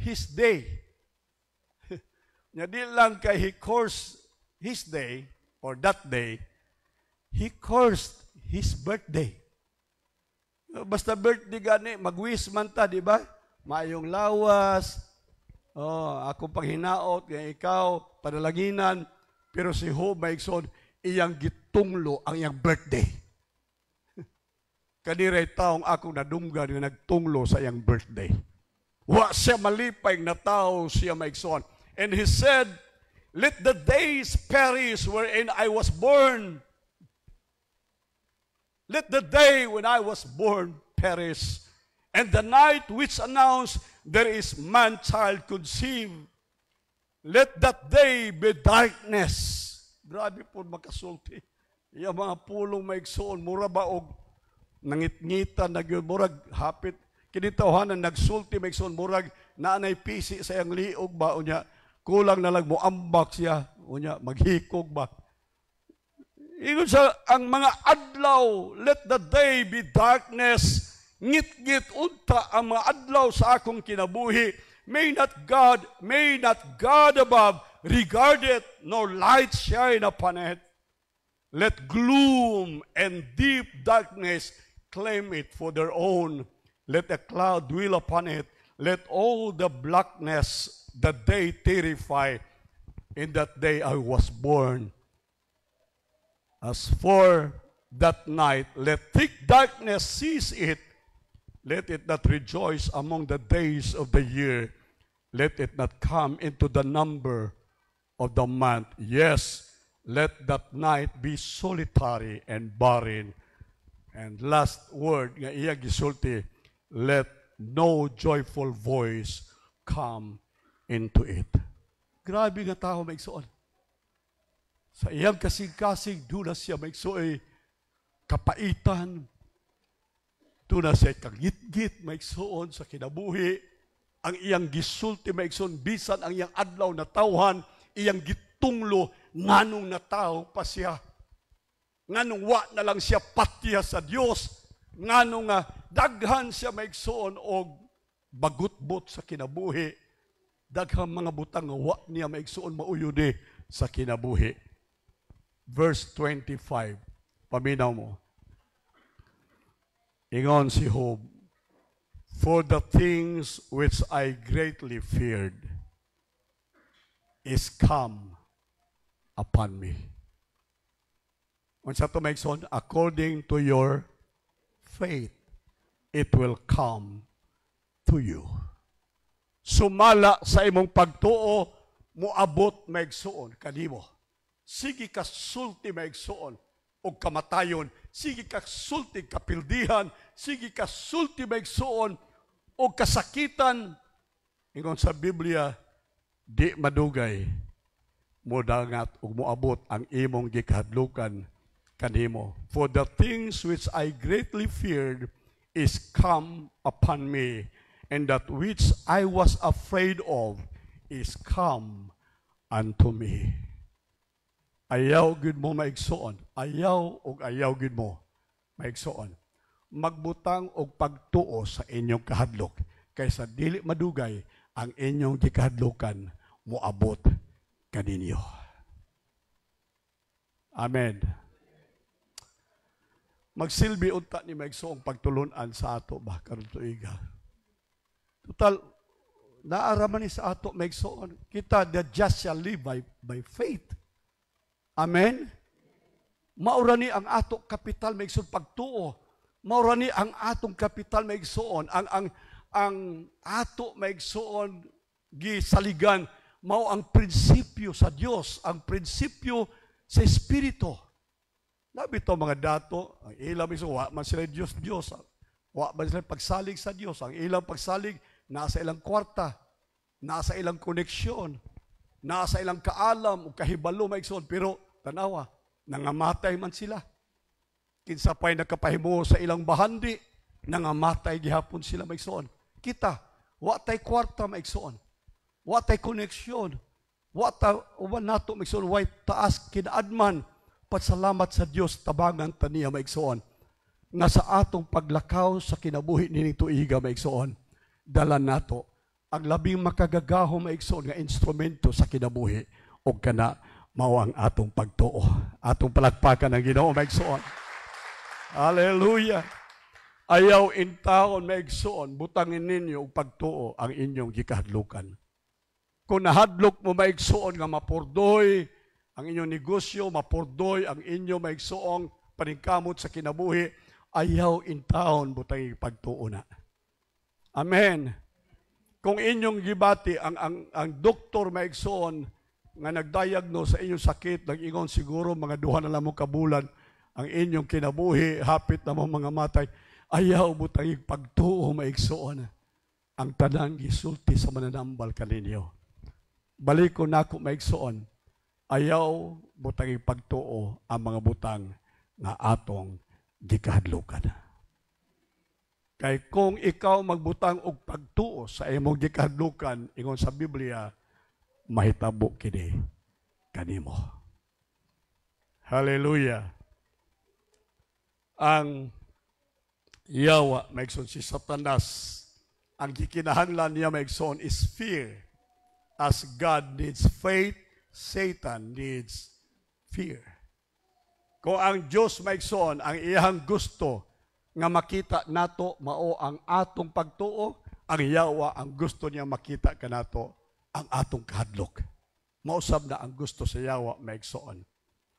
his day. Di lang kay he cursed his day or that day, he cursed his birthday. Basta birthday gani, mag-wish man ta, di ba? Maayong lawas, ako panghinaot, kaya ikaw, panalanginan. Pero si Job maigsoon, iyang gitunglo ang iyang birthday. Kaniray taong akong nadunggan na nagtunglo sa iyang birthday. Wa siya malipay na tao siya maigsoon. And he said, let the days perish wherein I was born. Let the day when I was born perish. And the night which announced there is man-child conceived. Let that day be darkness. Grabe po makasulti. Yung mga pulong maigsoon, mura ba og nangit-ngitan, murag hapit. Kinitawhanan, nagsulti maigsoon, murag naanay pisi sa iyang liog ba, unya, kulang na lang mo ambak siya, unya, maghikog ba. Ingon sa ang mga adlaw, let the day be darkness, ngit-ngit unta ang mga adlaw sa akong kinabuhi. May not God above regard it, nor light shine upon it. Let gloom and deep darkness claim it for their own. Let a cloud dwell upon it. Let all the blackness that day terrify. In that day I was born. As for that night, let thick darkness seize it. Let it not rejoice among the days of the year. Let it not come into the number of the month. Yes, let that night be solitary and barren. And last word nga iya gisulti, let no joyful voice come into it. Grabe nga tao maigsoon. Sa iyang kasing-kasing, doon na siya maigsoon kapaitan, doon na siya kagit-git maigsoon sa kinabuhi. Ang iyang gisulti maigsoon, bisan ang iyang adlaw na tawhan, iyang gitunglo, nganong na tao pa siya. Nganong wa na lang siya patiya sa Dios, ngano nga daghan siya maigsoon og bagutbot sa kinabuhi, daghang mga butang nga wa niya maigsoon mauyod sa kinabuhi. Verse 25, paminaw mo. Ingon si Job, for the things which I greatly feared is come upon me. Unsa to maigsoon, according to your faith, it will come to you. Sumala sa imong pagtuo, muabot maigsoon kanimo. Sige ka sulti maigsoon o kamatayon, sige ka sulti kapildihan, sige ka sulti maigsoon o kasakitan. Ingon sa Biblia, di madugay mo dangat ug moabot ang imong gikahadlukan kanimo. For the things which I greatly feared is come upon me, and that which I was afraid of is come unto me. Ayaw gid mo maigsoon, ayaw ug ayaw gid mo maigsoon. Magbutang og pagtuo sa inyong kahadlok, kaysa dili madugay ang inyong gikahadlukan moabot kaninyo. Amen. Magsilbi unta ni maigsoong pagtulunan sa ato ba karon tuiga. Total naaraman ni sa ato maigsoon, kita the just shall live by faith. Amen. Maura ni ang ato kapital maigsoon pagtuo. Maura ni ang atong kapital maigsoon ang ato maigsoon gisaligan mao ang prinsipyo sa Dios, ang prinsipyo sa Espiritu. Labi to mga dato, ang ilang maigsoon wa man sila Dios, wa man sila pagsalig sa Dios. Ang ilang pagsalig nasa ilang kwarta, nasa ilang koneksyon, nasa ilang kaalam o kahibalo maigsoon, pero tanawa, nangamatay man sila. Kinsa pa'y nakapahimo sa ilang bahandi, nangamatay gihapon sila maigsoon. Kita, wa tay kwarta maigsoon, wa tay koneksyon, wa ta uban nato maigsoon, wa taas kinaadman, pasalamat sa Dios tabangan taniya maigsoon. Nga sa atong paglakaw sa kinabuhi nining tuiga maigsoon, dalan nato ang labing makagagaho maigsoon nga instrumento sa kinabuhi o kana mao ang atong pagtuo. Atong palakpakan ang Ginoo maigsoon. Hallelujah. Ayaw intawon maigsoon, butangin ninyo og pagtuo ang inyong gikahadlukan. Kung nahadlok mo maigsoon nga mapurdoy ang inyong negosyo, mapurdoy ang inyong maigsoong paningkamot sa kinabuhi, ayaw intawon butang pagtuo na. Amen. Kung inyong gibati ang doktor maigsoon nga nagdiagnose sa inyong sakit, nag-ingon siguro mga 2 na lang mo kabulan ang inyong kinabuhi, hapit na mo mga matay, ayaw butang pagtuo maigsoon ang tanang gisulti sa mananambal kaninyo. Balik ko na ako maigsoon, ayaw butang pagtuo ang mga butang nga atong gikahadlukan. Kay kung ikaw magbutang og pagtuo sa imong gikahadlukan, ingon sa Biblia, mahitabo kini kanimo. Hallelujah. Ang yawa, maigsoon si Satanas, ang gikinahanglan niya maigsoon is fear. As God needs faith, Satan needs fear. Kung ang Diyos maigsoon, ang iyang gusto nga makita nato mao ang atong pagtuo, ang yawa ang gusto niya makita kanato ang atong kahadlok. Mausab na ang gusto sa yawa maigsoon.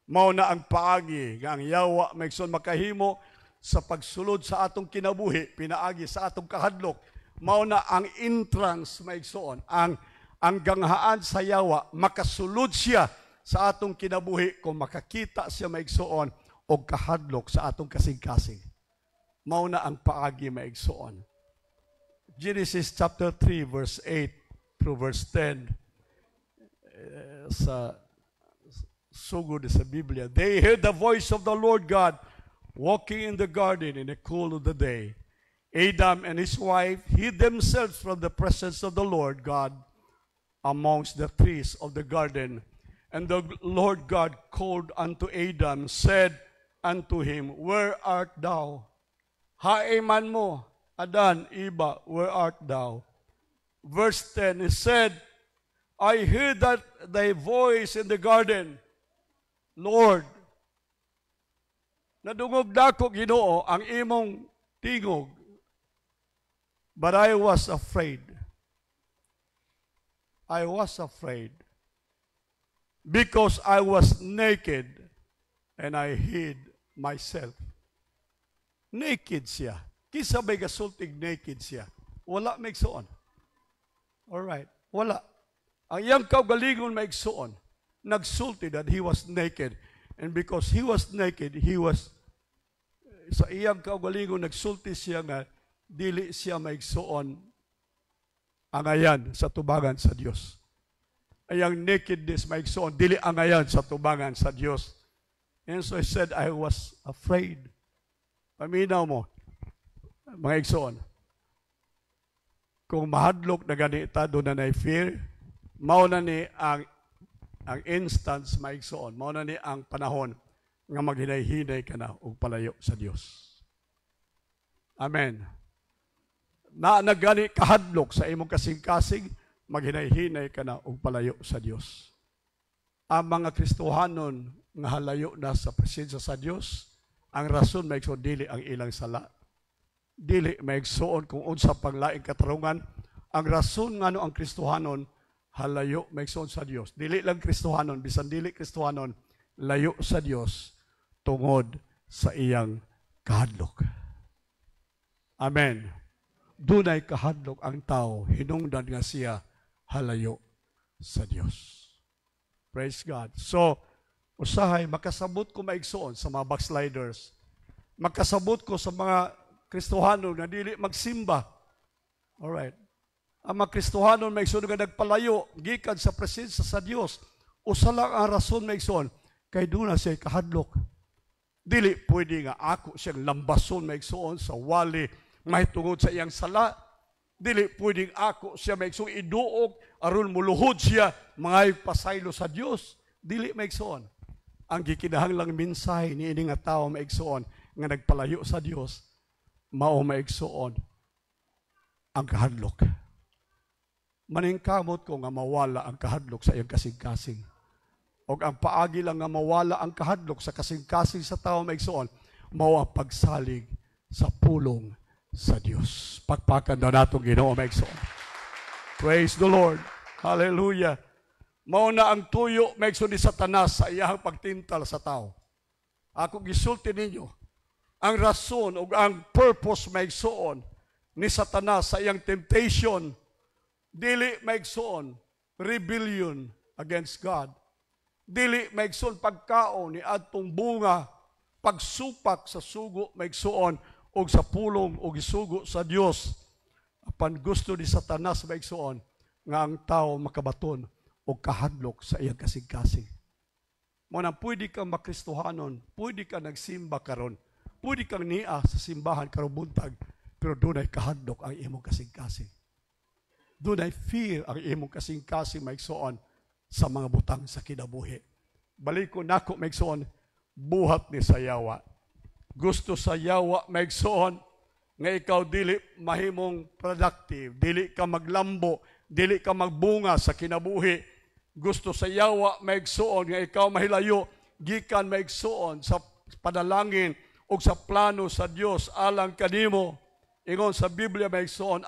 Mao na ang paagi nga ang yawa maigsoon makahimo sa pagsulod sa atong kinabuhi, pinaagi sa atong kahadlok. Mao na ang entrance maigsoon, ang ganghaan sa yawa makasulod siya sa atong kinabuhi kung makakita siya maigsoon og kahadlok sa atong kasing-kasing. Mao na ang paagi maigsoon. Genesis chapter 3 verse 8 through verse 10 sa sugod sa Biblia. They heard the voice of the Lord God walking in the garden in the cool of the day. Adam and his wife hid themselves from the presence of the Lord God amongst the trees of the garden. And the Lord God called unto Adam, said unto him, Where art thou? Haiman mo, Adan, Eva, where art thou? Verse 10, he said, I heard that thy voice in the garden, Lord. Nadungog dako, Ginoo, ang imong tingog. But I was afraid. I was afraid. Because I was naked and I hid myself. Naked siya. Kisa may gasultig naked siya. Wala may igsuon. Alright. Wala. Ang iyang kaugalingon may igsuon. Nagsulti that he was naked. And because he was naked, he was, sa iyang kaugalingon, nagsulti siya nga, dili siya may igsuon angayan sa tubangan sa Dios. Ayang nakedness may igsuon, dili angayan sa tubangan sa Dios. And so he said, I was afraid. Paminaw mo, mga igsoon, kung mahadlok na ganita, doon na fear, mao na ni ang instance maigsoon, mao na ni ang panahon nga maghinay-hinay ka na og palayo sa Dios. Amen. Na nagani kahadlok sa imong kasing-kasing, maghinay-hinay ka na og palayo sa Dios. Ang mga Kristohanon nga halayo na sa presensya sa Dios, ang rason maigsoon dili ang ilang sala. Dili maigsoon kung unsa pang laing katarungan. Ang rason ngano ang Kristohanon halayo maigsoon sa Dios. Dili lang Kristohanon, bisan dili Kristohanon, layo sa Dios tungod sa iyang kahadlok. Amen. Dunay kahadlok ang tao, hinungdan nga siya halayo sa Dios. Praise God. So, usahay, makasabot ko maigsoon sa mga backsliders. Makasabot ko sa mga Kristohanon na dili magsimba. Alright. Ang mga Kristohanon maigsoon nga nagpalayo, gikan sa presensya sa Dios. Usa lang ang rason maigsoon, kay doon na siya kahadlok. Dili pwede nga ako siyang lambason maigsoon sa wali, mahitungod sa iyang sala. Dili pwede ako siya maigsoon iduog, aron muluhod siya, mga pasaylo sa Dios. Dili maigsoon. Ang gikinahanglang mensahe ni ini nga tawo maigsoon nga nagpalayo sa Dios, mao maigsoon ang kahadlok. Maningkamot ko nga mawala ang kahadlok sa iyang kasing-kasing. O ang paagi lang nga mawala ang kahadlok sa kasing-kasing sa tawo maigsoon, mao ang pagsalig sa pulong sa Dios. Pagpakan daw natong Ginoo maigsoon. Praise the Lord. Hallelujah. Mao na ang tuyo maigsoon ni Satanas sa iyang pagtintal sa tao. Ako gisulti ninyo, ang rason o ang purpose maigsoon ni Satanas sa iyang temptation, dili maigsoon rebellion against God. Dili maigsoon pagkaon ni adtong bunga, pagsupak sa sugo maigsoon o sa pulong o gisugo sa Dios. Apan gusto ni Satanas maigsoon nga ang tao makabaton o kahadlok sa iyang kasing-kasing. Muna pwede kang makristohanon, pwede kang nagsimba karon, pwede kang niya sa simbahan karong buntag, pero doon ay kahadlok ang imong kasing-kasing. Doon ay fear ang imong kasing-kasing maigsoon sa mga butang sa kinabuhi. Balik ko nako maigsoon, buhat ni sayawa. Gusto sa yawa maigsoon nga ikaw dili mahimong productive, dili ka maglambo, dili ka magbunga sa kinabuhi. Gusto sa yawa maigsoon nga ikaw mahilayo, gikan maigsoon sa panalangin o sa plano sa Dios alang kanimo. Ingon sa Biblia maigsoon,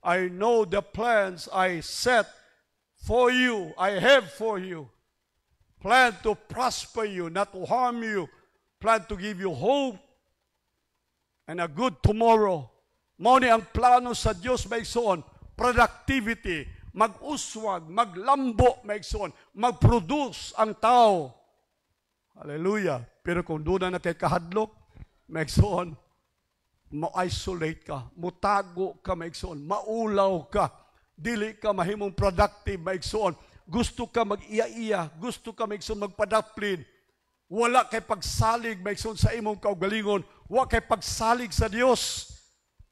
I know the plans I set for you, I have for you. Plan to prosper you, not to harm you. Plan to give you hope and a good tomorrow. Mao ni ang plano sa Dios maigsoon, productivity, mag-uswag, maglambo maigsoon, mag-produce ang tao. Hallelujah. Pero kung doon na kay kahadlok, maigsoon, ma-isolate ka, mutago ka maigsoon, maulaw ka, dili ka mahimong productive maigsoon, gusto ka mag-iya-iya, gusto ka maigsoon magpadaplin, wala kay pagsalig maigsoon sa imong kaugalingon, wala kay pagsalig sa Dios,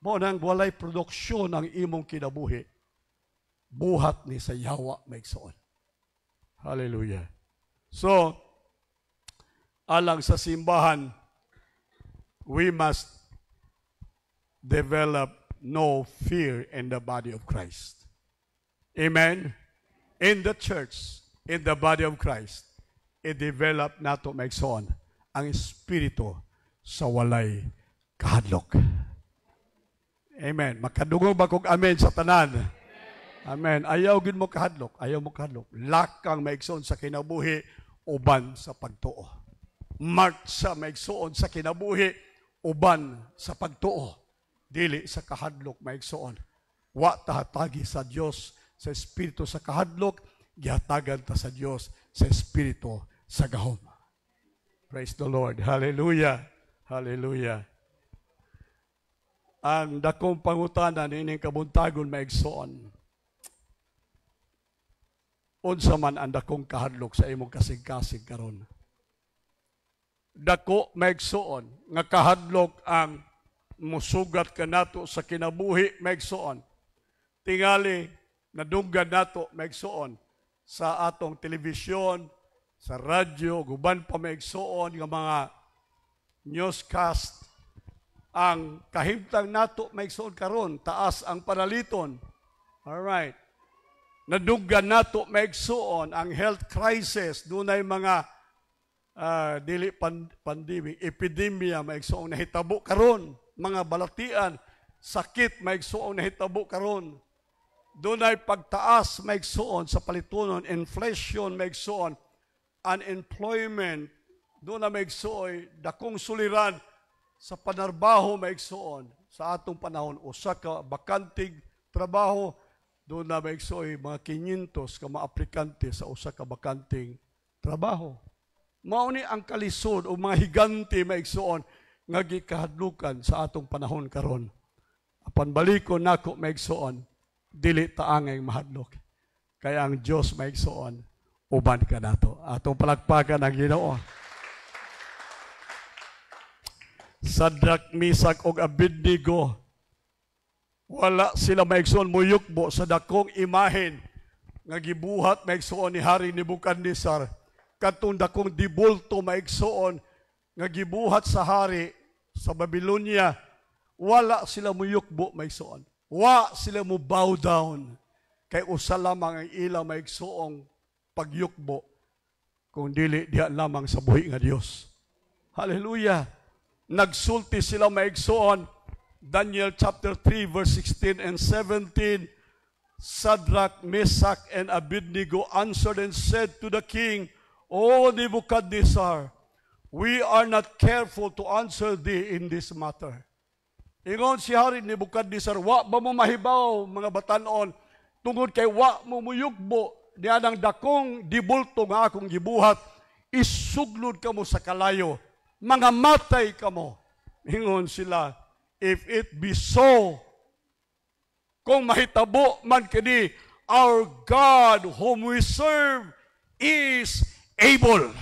mo nang walay produksyon ang imong kinabuhi. Buhat ni sa yawa maigsoon. Hallelujah. So, alang sa simbahan, we must develop no fear in the body of Christ. Amen? In the church, in the body of Christ, i-develop nato maigsoon ang espiritu sa walay kahadlok. Amen. Makadungog ba kung amen sa tanan? Amen. Ayaw gid mo kahadlok. Ayaw mo kahadlok. Lakang maigsoon sa kinabuhi, uban sa pagtuo. Mark sa maigsoon sa kinabuhi, uban sa pagtuo. Dili sa kahadlok maigsoon. Wa tahatagi sa Dios sa espiritu sa kahadlok, gihatagan ta sa Dios sa espiritu sa gahom. Praise the Lord. Hallelujah. Hallelujah. Ang dakong pangutanan ining kabuntagon maigsoon. Unsa man ang dakong kahadlok sa imong kasing-kasing karon? Dako maigsoon nga kahadlok ang musugat kanato sa kinabuhi maigsoon. Tingali nadunggan nato maigsoon sa atong telebisyon, sa radyo, guban pa maigsoon nga mga newscast. Ang kahimtang nato maigsoon karon, taas ang panaliton. Alright. Nadunggan nato maigsoon ang health crisis, dunay mga dili pandemic, epidemia maigsoon nahitabo karon, mga balatian, sakit maigsoon nahitabo karon. Dunay pagtaas maigsoon sa palitunon, inflation maigsoon, unemployment, doon na maigsoon, dakong suliran sa panarbaho maigsoon sa atong panahon, usa ka bakantig trabaho, doon na maigsoon mga 500 ka mga aplikante sa usa ka bakanting trabaho. Mao ni ang kalisod o mga higante maigsoon nga gikahadlukan sa atong panahon karon. Apan balikon nako maigsoon, dili ta angay mahadlok. Kaya ang Dios maigsoon, uban ka nato. Atong palakpakan ang Ginoo. Sadrak, Misak og Abednego, wala sila maigsoon muyukbo sa dakong imahen nga gibuhat maigsoon ni Hari Nebukadnesar. Katong dakong dibulto maigsoon nga gibuhat sa hari sa Babylonia, wala sila muyukbo maigsoon. Wa sila mo bow down. Kay usa lamang ang ila maigsoong pagyukbo kung dili diha lamang sa buhi nga Dios. Hallelujah. Nagsulti sila maigsoon. Daniel chapter 3 verse 16 and 17. Sadrak, Meshach, and Abednego answered and said to the king, O Nebuchadnezzar, we are not careful to answer thee in this matter. Ingon si Hari Nebukadnesar, wa ba mo mahibaw mga batanon, tungod kay wa mo muyugbo, diyan ang dakong dibulto nga akong gibuhat, isuglod ka mo sa kalayo, mga matay ka mo. Ingon sila, if it be so, kung mahitabo man kini, our God whom we serve is able.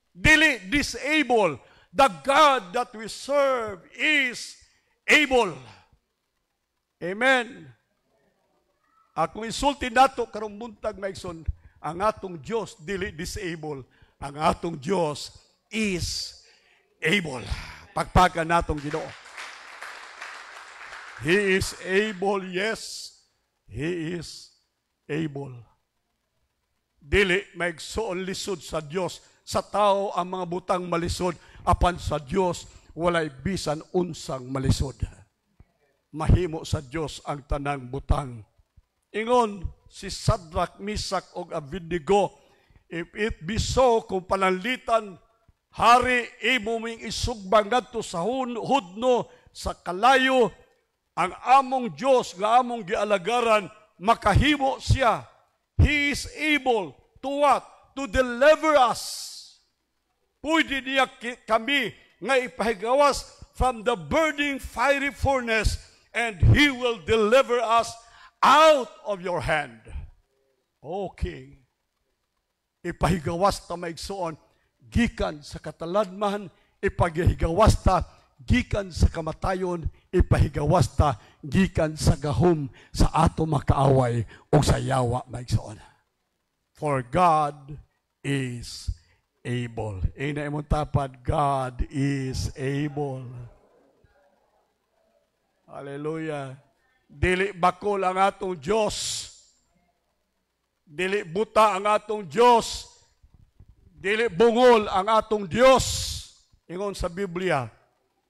Dili disable. The God that we serve is able. Amen. Akong insulti nato karong buntag maigsoon, ang atong Dios dili disable. Ang atong Dios is able. Pagpakan natong Ginoo. He is able, yes. He is able. Dili maigsoon lisod sa Dios. Sa tao ang mga butang malisod, apan sa Dios walay bisan unsang malisod. Mahimo sa Dios ang tanang butang. Ingon si Sadrak, Meshach og Abednego, if it be so, kung pananglitan, hari, imo ming isugbang ngadto sa hudno, sa kalayo, ang among Dios nga among gialagaran, makahimo siya. He is able to what? To deliver us. Pwede niya kami nga ipahigawas from the burning fiery furnace, and He will deliver us out of your hand. Okay. Ipahigawas ta maigsoon, gikan sa kataladman, ipahigawas ta, gikan sa kamatayon, ipahigawas ta, gikan sa gahom, sa ato makaaway, o sa yawa maigsoon. For God is able. Ina imong tapad, God is able. Hallelujah. Dili bakol ang atong Diyos. Dili buta ang atong Diyos. Dili bungol ang atong Diyos. Ingon sa Biblia,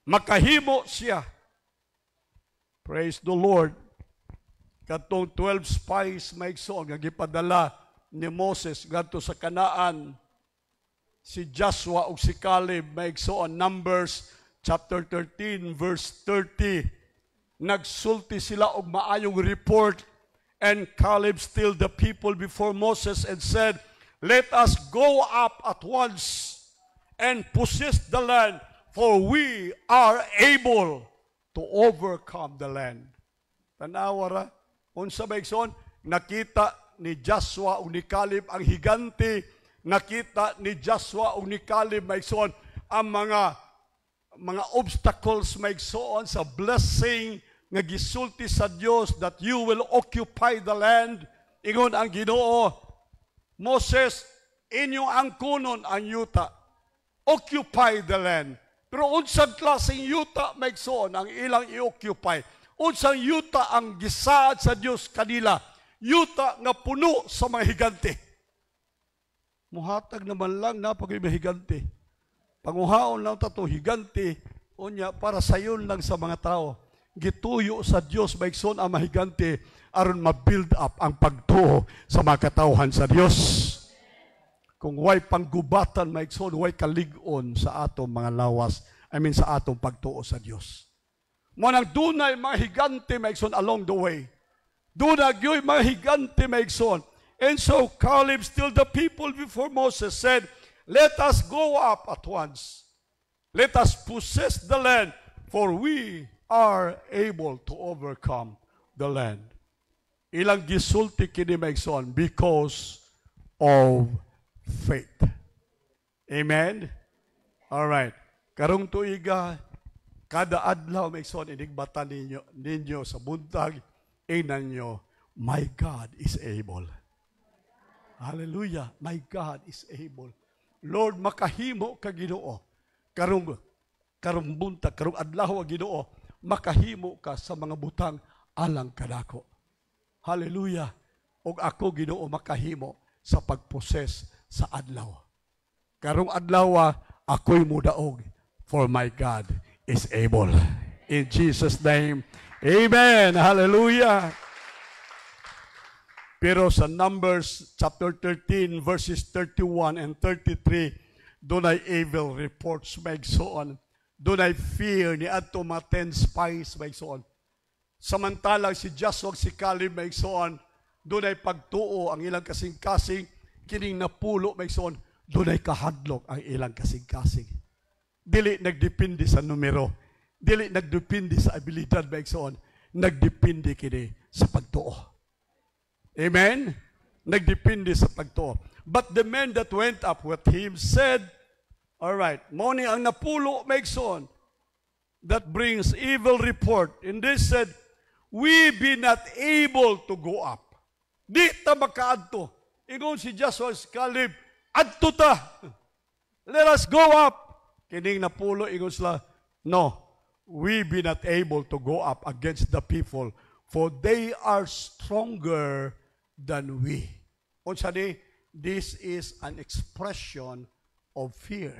makahimo siya. Praise the Lord. Katong 12 spies maigsoon nga gipadala ni Moses ngadto sa Kanaan, si Joshua ug si Caleb maigsoon. Numbers chapter 13 verse 30. Nagsulti sila og maayong report, and Caleb stilled the people before Moses and said, "Let us go up at once and possess the land, for we are able to overcome the land." Tanawara, unsa maigsoon, nakita ni Joshua ug ni Caleb ang higante, nakita ni Joshua ug ni Caleb maigsoon ang mga obstacles maigsoon sa blessing nga gisulti sa Dios that you will occupy the land. Ingon ang Ginoo, Moses, inyo ang kunon ang yuta, occupy the land. Pero unsang klaseng yuta maigsoon ang ilang i-occupy? Unsang yuta ang gisaad sa Dios kanila? Yuta nga puno sa mga higante. Muhatag naman lang napagay mga higante. Panguhaon lang tato higante, unya para sayon lang sa mga tao. Gituyo sa Dios maigsoon ang mahigante aron ma-build up ang pagtuo sa mga katawhan sa Dios. Kung way panggubatan maigsoon, way kalig-on sa atong mga lawas, sa atong pagtuo sa Dios. Manang dunay mga higante maigsoon along the way. Dunay gyoy mga higante maigsoon. And so Caleb stilled the people before Moses, said, "Let us go up at once. Let us possess the land, for we are able to overcome the land." Ilang gisulti kini maigsoon because of faith. Amen? Alright. Karong tuiga, kada adlaw maigsoon, inigbatan ninyo sa buntag, inan nyo, my God is able. Hallelujah. My God is able. Lord, makahimo ka Ginoo. Karong buntag, karong adlaw Ginoo, makahimo ka sa mga butang alang kadako. Hallelujah. Og ako Ginoo makahimo sa pagposes sa adlaw. Karong adlaw ako'y mudaog, for my God is able. In Jesus' name, amen. Hallelujah. Pero sa Numbers chapter 13 verses 31 and 33, doon ay evil reports maigsoon. Doon ay fear ni adto mga 10 spies maigsoon. Samantalang si Joshua ug si Caleb maigsoon, doon ay pagtuo ang ilang kasing-kasing, kining napulo maigsoon, doon ay kahadlok ang ilang kasing-kasing. Dili nagdepende sa numero, dili nagdepende sa abilidad maigsoon, nagdepende kini sa pagtuo. Amen? Nagdepende sa pagtuo. But the men that went up with him said, alright, moni ang napulo maigsoon, that brings evil report. And they said, we be not able to go up. Di ta makaadto. Ingon si Joshua si Caleb, adto ta. Let us go up. Kining napulo, ingon sila, no, we be not able to go up against the people, for they are stronger than we. Unsa ni, this is an expression of fear.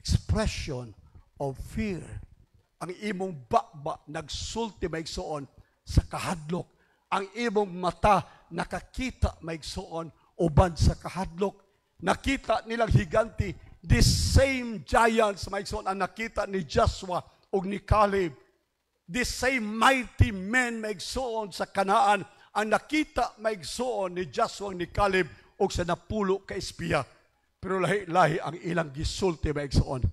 Expression of fear. Ang imong bakba nagsulti maigsoon sa kahadlok. Ang imong mata nakakita maigsoon uban sa kahadlok. Nakita nilang higanti, this same giants maigsoon ang nakita ni Joshua ug ni Caleb. This same mighty men maigsoon sa Kanaan ang nakita maigsoon ni Joshua ug ni Caleb ug sa napulo ka espiya. Pero lahi-lahi ang ilang gisulti maigsoon.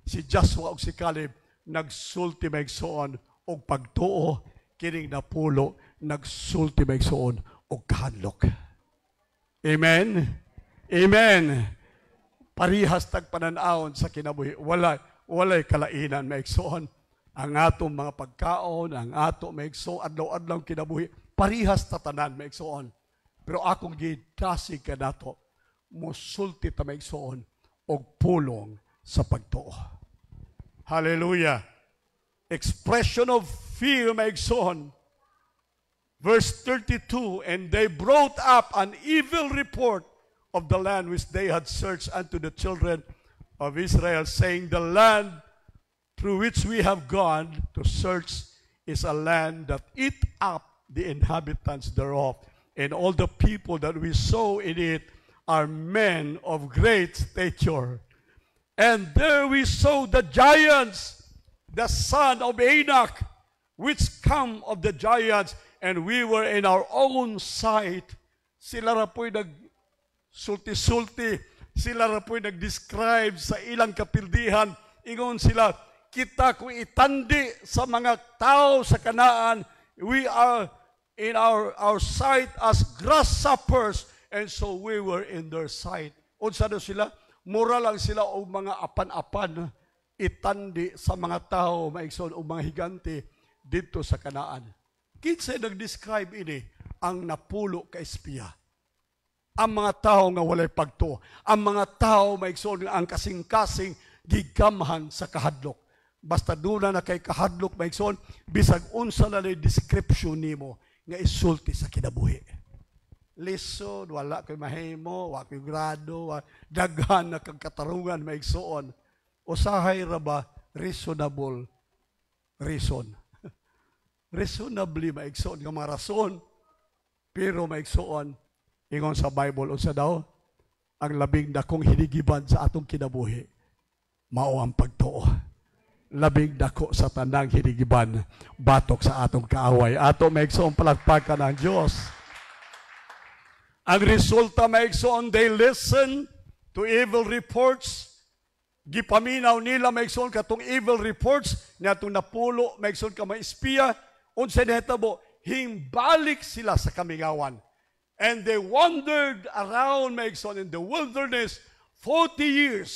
Si Joshua ug si Caleb nagsulti maigsoon og pagtuo, kining napulo nagsulti maigsoon og kahadlok. Amen. Amen. Parihas tag pananawon sa kinabuhi. Walay kalainan maigsoon. Ang atong mga pagkaon, ang ato maigsoon adlaw-adlaw kinabuhi, parihas tatanan maigsoon. Pero akong gidasig kanato, musulti ta maigsoon og pulong sa pagtuo. Hallelujah. expression of fear, maigsoon. Verse 32, and they brought up an evil report of the land which they had searched unto the children of Israel, saying, the land through which we have gone to search is a land that eat up the inhabitants thereof, and all the people that we saw in it are men of great stature. And there we saw the giants, the son of Anak, which come of the giants, and we were in our own sight. Sila ra po'y nag-sulti-sulti, sila ra po'y nag-describe sa ilang kapildihan. Ingon sila, kita kung itandi sa mga tao sa Kanaan, we are in our sight as grasshoppers, and so we were in their sight. Unsa do sila? Mura lang sila o mga apan-apan, itandi sa mga tao, maigsoon o mga higante dito sa Kanaan. Kinsa nag-describe ini? Ang napulo ka espiya. Ang mga tao nga walay pagtuo. Ang mga tao, maigsoon ang kasing-kasing gigamhan sa kahadlok. Basta doon na kay kahadlok, maigsoon, bisag unsa na description nimo nga isulti sa kinabuhi. Lison, wala ko'y mahimo, wala ko'y grado, daghan na kang katarungan, maigsoon. Usahay ra ba reasonable reason? Reasonably maigsoon nga mga rason, pero maigsoon, ingon sa Bible, unsa daw, ang labing dakong hinigiban sa atong kinabuhi, mao ang pagtuo. Labing dako sa tanang hinigiban, batok sa atong kaaway. Ato maigsoon palagpakan ng Diyos. Ang resulta maigsoon, they listen to evil reports. Gipaminaw nila maigsoon katong evil reports na itong napulo maigsoon ka may espiya. Unsa nahitabo, himbalik sila sa kamingawan. And they wandered around maigsoon in the wilderness 40 years.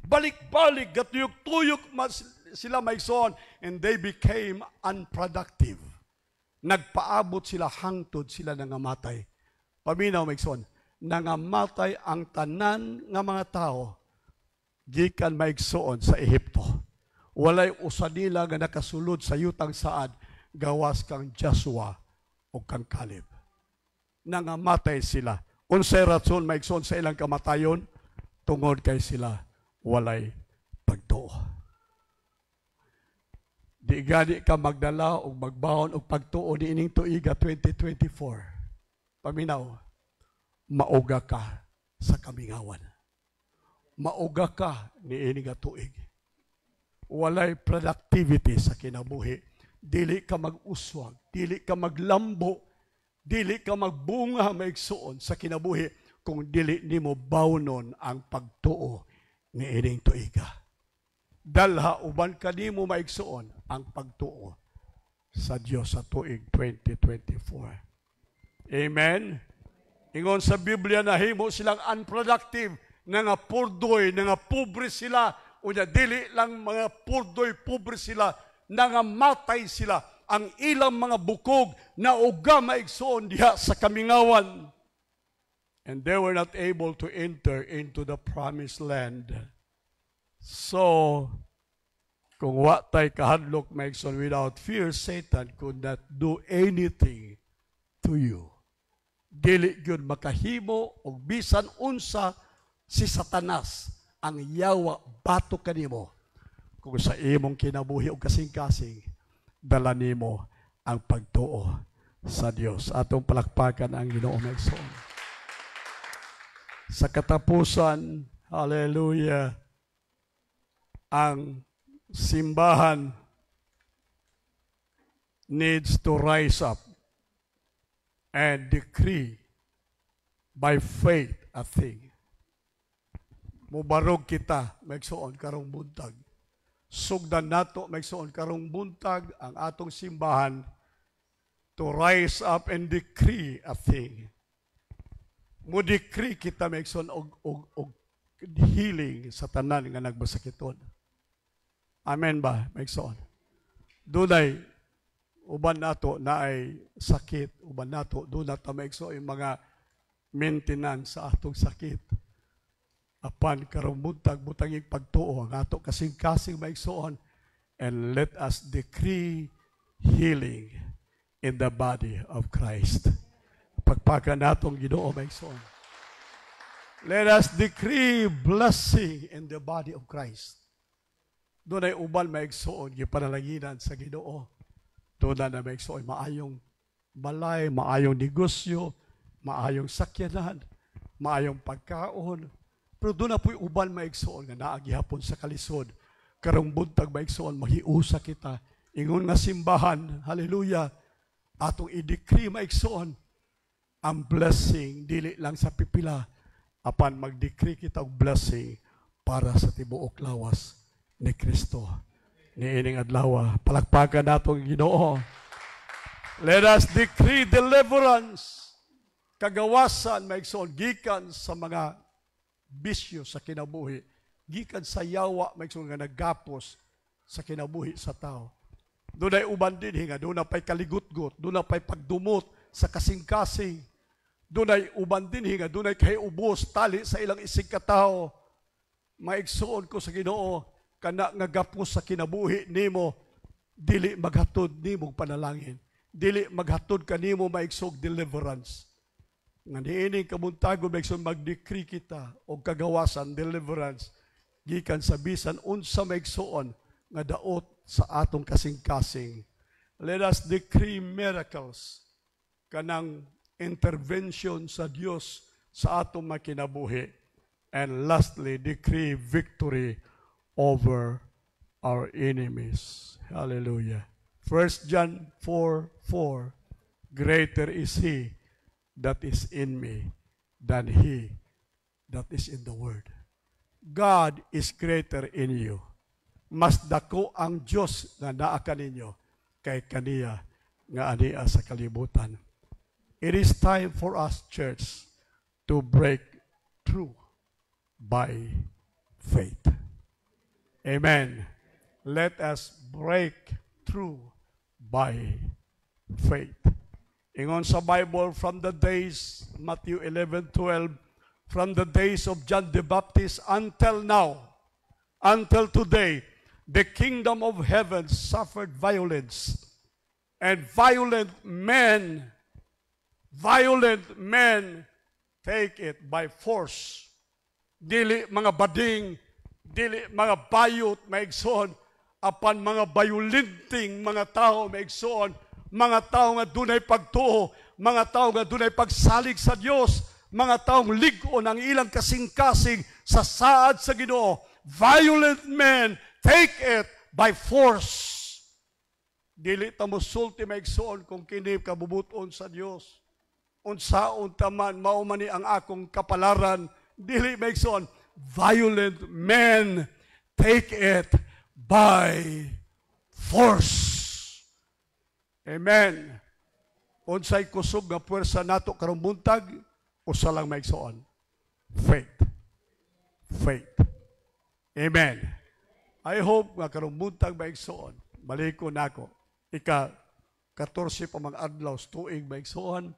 Balik-balik, gatuyok-tuyok sila maigsoon, and they became unproductive. Nagpaabot sila, hangtod sila nangamatay. Paminaw maigsoon, nangamatay ang tanan nga mga tao gikan maigsoon sa Ehipto. Walay usa nila nga nakasulod sa yutang saad, gawas kang Joshua o kang Caleb. Nangamatay sila. Unsay rason maigsoon sa ilang kamatayon? Tungod kay sila walay pagtuo. Di gani ka magdala o magbahon o pagtuo ni ining tuiga 2024. Paminaw, mauga ka sa kamingawan. Mauga ka ni ining tuig. Walay productivity sa kinabuhi. Dili ka mag-uswag, dili ka maglambo, dili ka magbunga maigsoon sa kinabuhi kung dili nimo bawnon ang pagtuo ni ining tuiga. Dalha uban kanimo maigsoon ang pagtuo sa Dios sa tuig 2024. Amen. Ingon sa Biblia na himo silang unproductive, nga purdoy, nga pobre sila, unya dili lang mga purdoy, pobre sila, nangamatay sila, ang ilang mga bukog na uga maigsoon diha sa kamingawan. And they were not able to enter into the promised land. So, kung watay kahadlok maigsoon without fear, Satan could not do anything to you. Dili gyud makahimo og bisan unsa si Satanas ang yawa bato kanimo kung sa imong kinabuhi og kasing-kasing dala nimo ang pagtuo sa Dios. Atong palakpakan ang Ginoo maigsoon. Sa katapusan, hallelujah, ang simbahan needs to rise up and decree by faith a thing. Mubarog kita, maigsoon karong buntag. Sugdan nato, maigsoon karong buntag, ang atong simbahan to rise up and decree a thing. Mo-decree kita, maigsoon, og healing sa tanan nga nagbasakiton. Amen ba, maigsoon? Dunay, uban nato na ay sakit, uban nato, doon nato maigsoon yung mga maintenance sa atong sakit. Apan karong buntag, butanging pagtuo, ang ato kasing-kasing maigsoon, and let us decree healing in the body of Christ. Pagpakan natong Ginoo maigsoon. Let us decree blessing in the body of Christ. Doon ay uban maigsoon, gipanalanginan sa Ginoo. Doon na maigsoon, maayong balay, maayong negosyo, maayong sakyanan, maayong pagkaon. Pero doon na po'y uban maigsoon nga naagihapon sa kalisod. Karong buntag maigsoon, mahiusa kita. Ingon nga simbahan, hallelujah, atong i-decree maigsoon, ang blessing, dili lang sa pipila, apan mag-decree kita og blessing para sa tibuok lawas ni Kristo. Niining adlaw, palakpakan natong Ginoo. Let us decree deliverance, kagawasan maigsoon gikan sa mga bisyo sa kinabuhi, gikan sa yawa maigsoon nga naggapos sa kinabuhi sa tao. Doon ay uban din nga, doon na pa'y kaligut-gut, doon na pa'y pagdumot sa kasing-kasing, doon ay uban din nga, doon ay kayubos, tali sa ilang isig katao. Maigsoon ko sa Ginoo, kana nga gapos sa kinabuhi nimo, dili maghatod nimo panalangin, dili maghatod kanimo maigsog deliverance. Nga niining kamuntago maigsoon mag-decree kita og kagawasan, deliverance, gikan sa bisan unsa maigsoon nga daot sa atong kasing-kasing. Let us decree miracles, kanang intervention sa Dios sa atong makinabuhi. And lastly, decree victory over our enemies. Hallelujah. 1 John 4:4, greater is He that is in me than he that is in the world. God is greater in you. Mas dako ang Diyos na naa kaninyo kay kaniya nga ania sa kalibutan. It is time for us, church, to break through by faith. Amen. Let us break through by faith. Ingon sa Bible, from the days, Matthew 11:12, from the days of John the Baptist until now, until today, the kingdom of heaven suffered violence, and violent men take it by force. Dili mga bading, dili mga bayot maigsoon, apan mga bayulinting mga tao maigsoon, mga tao nga dunay pagtuo, mga tao nga dunay pagsalig sa Dios, mga taong lig-on ang ilang kasing-kasing sa saad sa Ginoo. Violent men take it by force. Dili ta mosulti maigsoon kung kini kabubuton sa Dios. Unsaon taman mao man ni ang akong kapalaran, dili maigsoon. Violent men take it by force. Amen. Unsay kusog nga puwersa nato karong buntag, usa lang maigsoon. Faith. Faith. Amen. I hope nga karong buntag maigsoon, baliko nako. Ika-14 pa mga adlaw tuig maigsoon,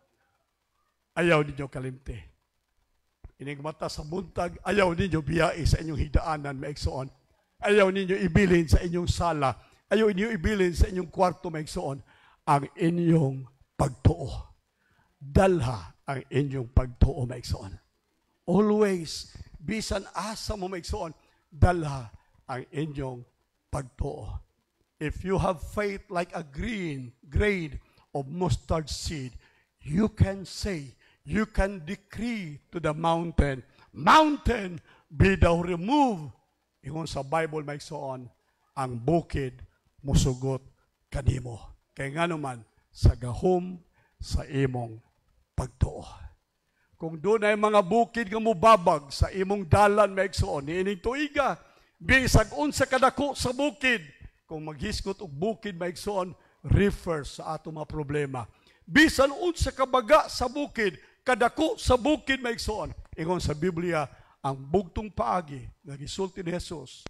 ayaw ninyo kalimti. Ining mata sa buntag, ayaw ninyo biyai sa inyong hidaanan maigsoon. Ayaw ninyo ibilin sa inyong sala. Ayaw ninyo ibilin sa inyong kwarto maigsoon ang inyong pagtuo. Dalha ang inyong pagtuo maigsoon. Always, bisan asa mo maigsoon, dalha ang inyong pagtuo. If you have faith like a grain of mustard seed, you can say, you can decree to the mountain, mountain, be thou removed. Ingon sa Bible maigsoon, ang bukid musugot kanimo. Kay nga naman, sa gahom sa imong pagtuo. Kung doon ay mga bukid nga mubabag sa imong dalan maigsoon, niining tuiga, bisag unsa kadako sa bukid, kung maghiskot og bukid maigsoon, refers sa ato mga problema. Bisan unsa kabaga sa bukid, kadako sa bukid maigsoon. Ingon sa Biblia, ang bugtong paagi nga gisulti ni Jesus,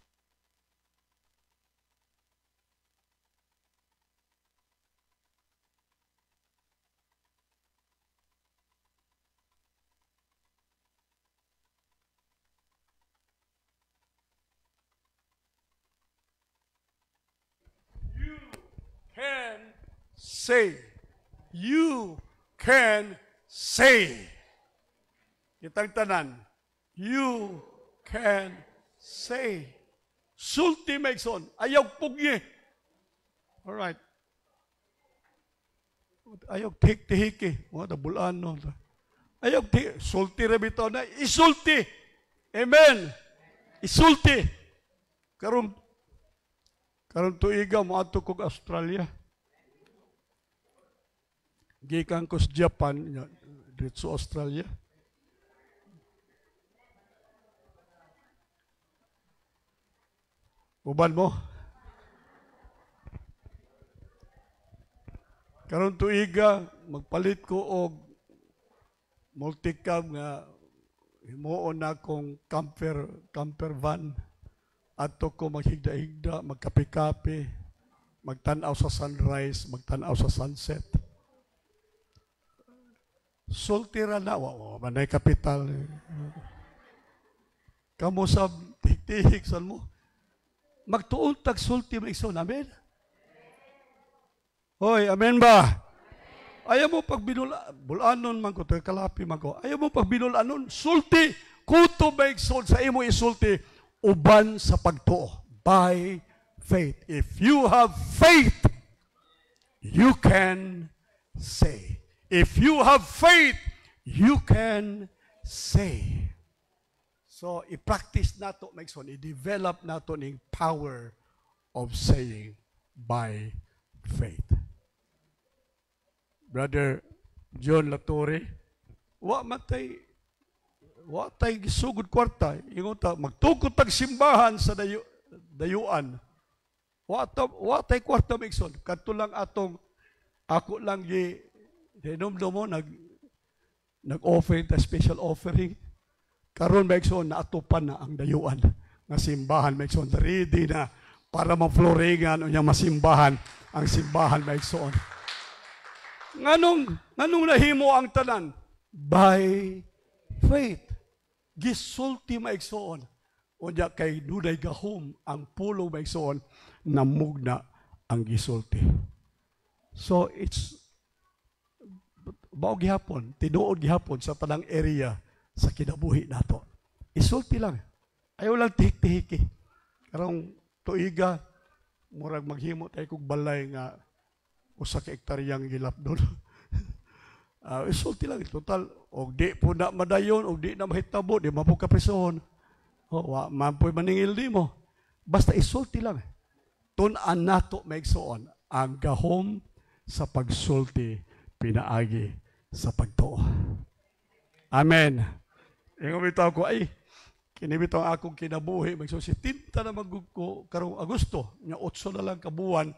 can say. You can say. Itang tanan, you can say. Sulti maigsoon, ayaw pugye. Alright. Ayaw tihiki, mga tabulaan no. Ayaw sulti rebito na, isulti. Amen. Isulti. Karon tuiga mo ato kog Australia. Gikan ko sa Japan, dito Australia. Uban mo. Karon tuiga magpalit ko og multicab nga himuon na akong camper van. Ato ko maghigda-higda, magkape-kape, magtanaw sa sunrise, magtanaw sa sunset. Sultira na, manay kapital. Kamu sa tihik-tihik, saan mo? Magtuon tag sulti maigsoon, amen? Hoy, amen ba? Ayaw mo pag bulanon man ko, kalapi man ko, ayaw mo pag binulanon, sulti, kuto maigsoon sa imo isulti, uban sa pagtuo, by faith. If you have faith, you can say. If you have faith, you can say. So, i-practice nato, maigsoon, i-develop nato ng power of saying by faith. Brother John Latore, wa tay gisugod kwarta, ingon ta magtukod tag simbahan sa dayuan. Wa tay kwarta maigsoon, kadto lang ako lang hinomdom mo nag-offer ta special offering. Karon maigsoon na atupan na ang dayuan nga simbahan maigsoon ready na para ma-floringan unya masimbahan ang simbahan maigsoon. Nganong nahimo ang tanan? By faith. Gisulti maigsoon. Unya kay dunay gahom ang pulo maigsoon namugna ang gisulti. So it's baog gihapon, tinuod gihapon sa tanang area sa kinabuhi nato. Isulti lang. Ayaw lang tihik-tihiki. Karong tuiga, murag maghimo tayo kong balay nga usa ka hektaryang gilap doon. Isulti lang. Total, og di po na madayon, og di na mahitabo, di mapo kaprisohon. Mampoy maningil di mo. Basta isulti lang. Tunan nato maigsoon ang gahom sa pagsulti pinaagi sa pagtuo. Amen. Ingon bitaw ko, kinibitaw akong kinabuhi, si tinta na magugko karong Agosto, nga 8 na lang kabuwan,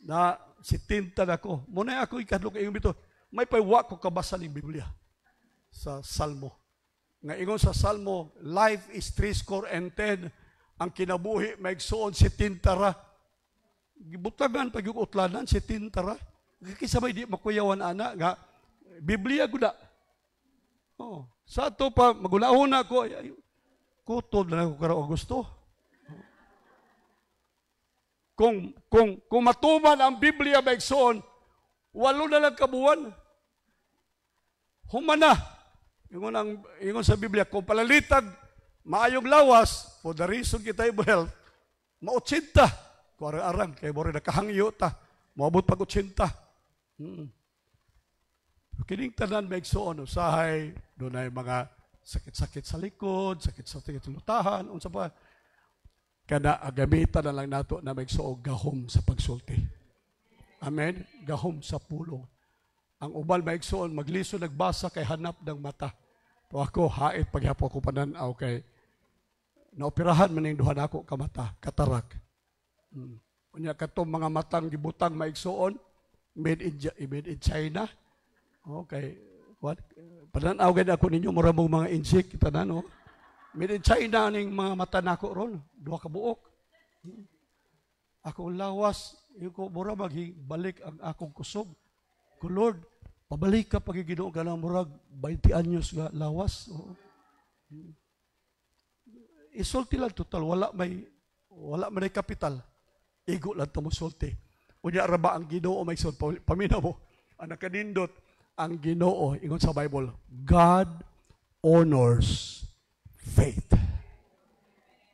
na si tinta na ko. Muna ako ikadlo ka ingon bitaw, may paiwa ko kabasa ng Biblia sa Salmo. Nga ingon sa Salmo, life is 10, ang kinabuhi, maigsoon si tintara. Gibutagan pag yung utlanan, si tintara. Kisabay di makuyawan ana, nga Biblia guda. Oh, sa ito pa, magunahon ako, kutob na ako karong Agosto. Kung matuman ang Biblia maigsoon, 8 na lang kabuwan. Humana. Ingon sa Biblia, kung palalitag, maayong lawas, for the reason kita i-health, ma-80. Kung arang, kaya mo rin nakahangyo ta, maabot pag 80. Kining tanan maigsoon, usahay, doon ay mga sakit-sakit sa likod, sakit-sakit sa lutahan, unsa pa. Kada agamitan na lang nato na maigsoon gahom sa pagsulti. Amen? Gahom sa pulong. Ang ubal maigsoon, magliso nagbasa kay hanap ng mata. To ako, hait paghapo ko pananaw kay naoperahan man yung duha na ako kamata, katarak. Unya katong mga matang gibutang maigsoon, made in China. Okay. What? Pananaw gid ako ninyo mura mong mga insik tanan no. Made in China ning mga mata nako ron, duha ka buok. Ako lawas, ko mura maghibalik ang akong kusog. Ko Lord, pabalik ka pag Ginoo kana murag 20 anyos nga lawas. Isulti lang total, wala may kapital. Igo lang ta mo sulti. Unya ra ba ang Ginoo may igsoon paminaw mo ang nakanindot ang Ginoo ingon sa Bible, God honors faith.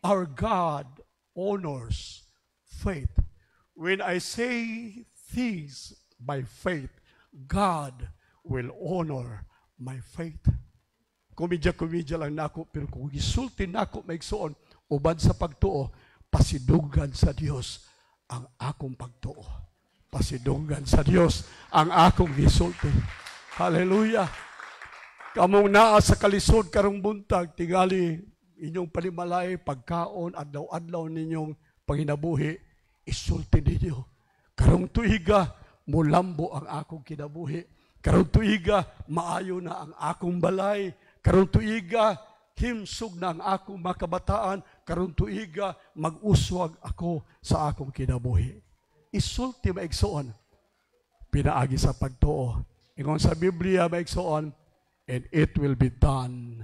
Our God honors faith. When I say things by faith, God will honor my faith. Komedya lang nako, pero kung gisulti nako maigsoon, uban sa pagtuo, pasidugan sa Dios ang akong pagtuo. Pasidugan sa Dios ang akong gisulti. Hallelujah. Kamong naa sa kalisod karong buntag, tingali inyong palimalay, pagkaon, adlaw-adlaw ninyong panginabuhi, isulti ninyo. Karong tuiga, mulambo ang akong kinabuhi. Karong tuiga, maayo na ang akong balay. Karong tuiga, himsog na ang akong makabataan. Karong tuiga, mag-uswag ako sa akong kinabuhi. Isulti maigsoon, pinaagi sa pagtuo. Ingon sa Biblia maigsoon, and it will be done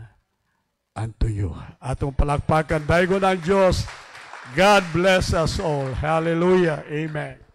unto you. Atong palakpakan, daigon ang Diyos. God bless us all. Hallelujah. Amen.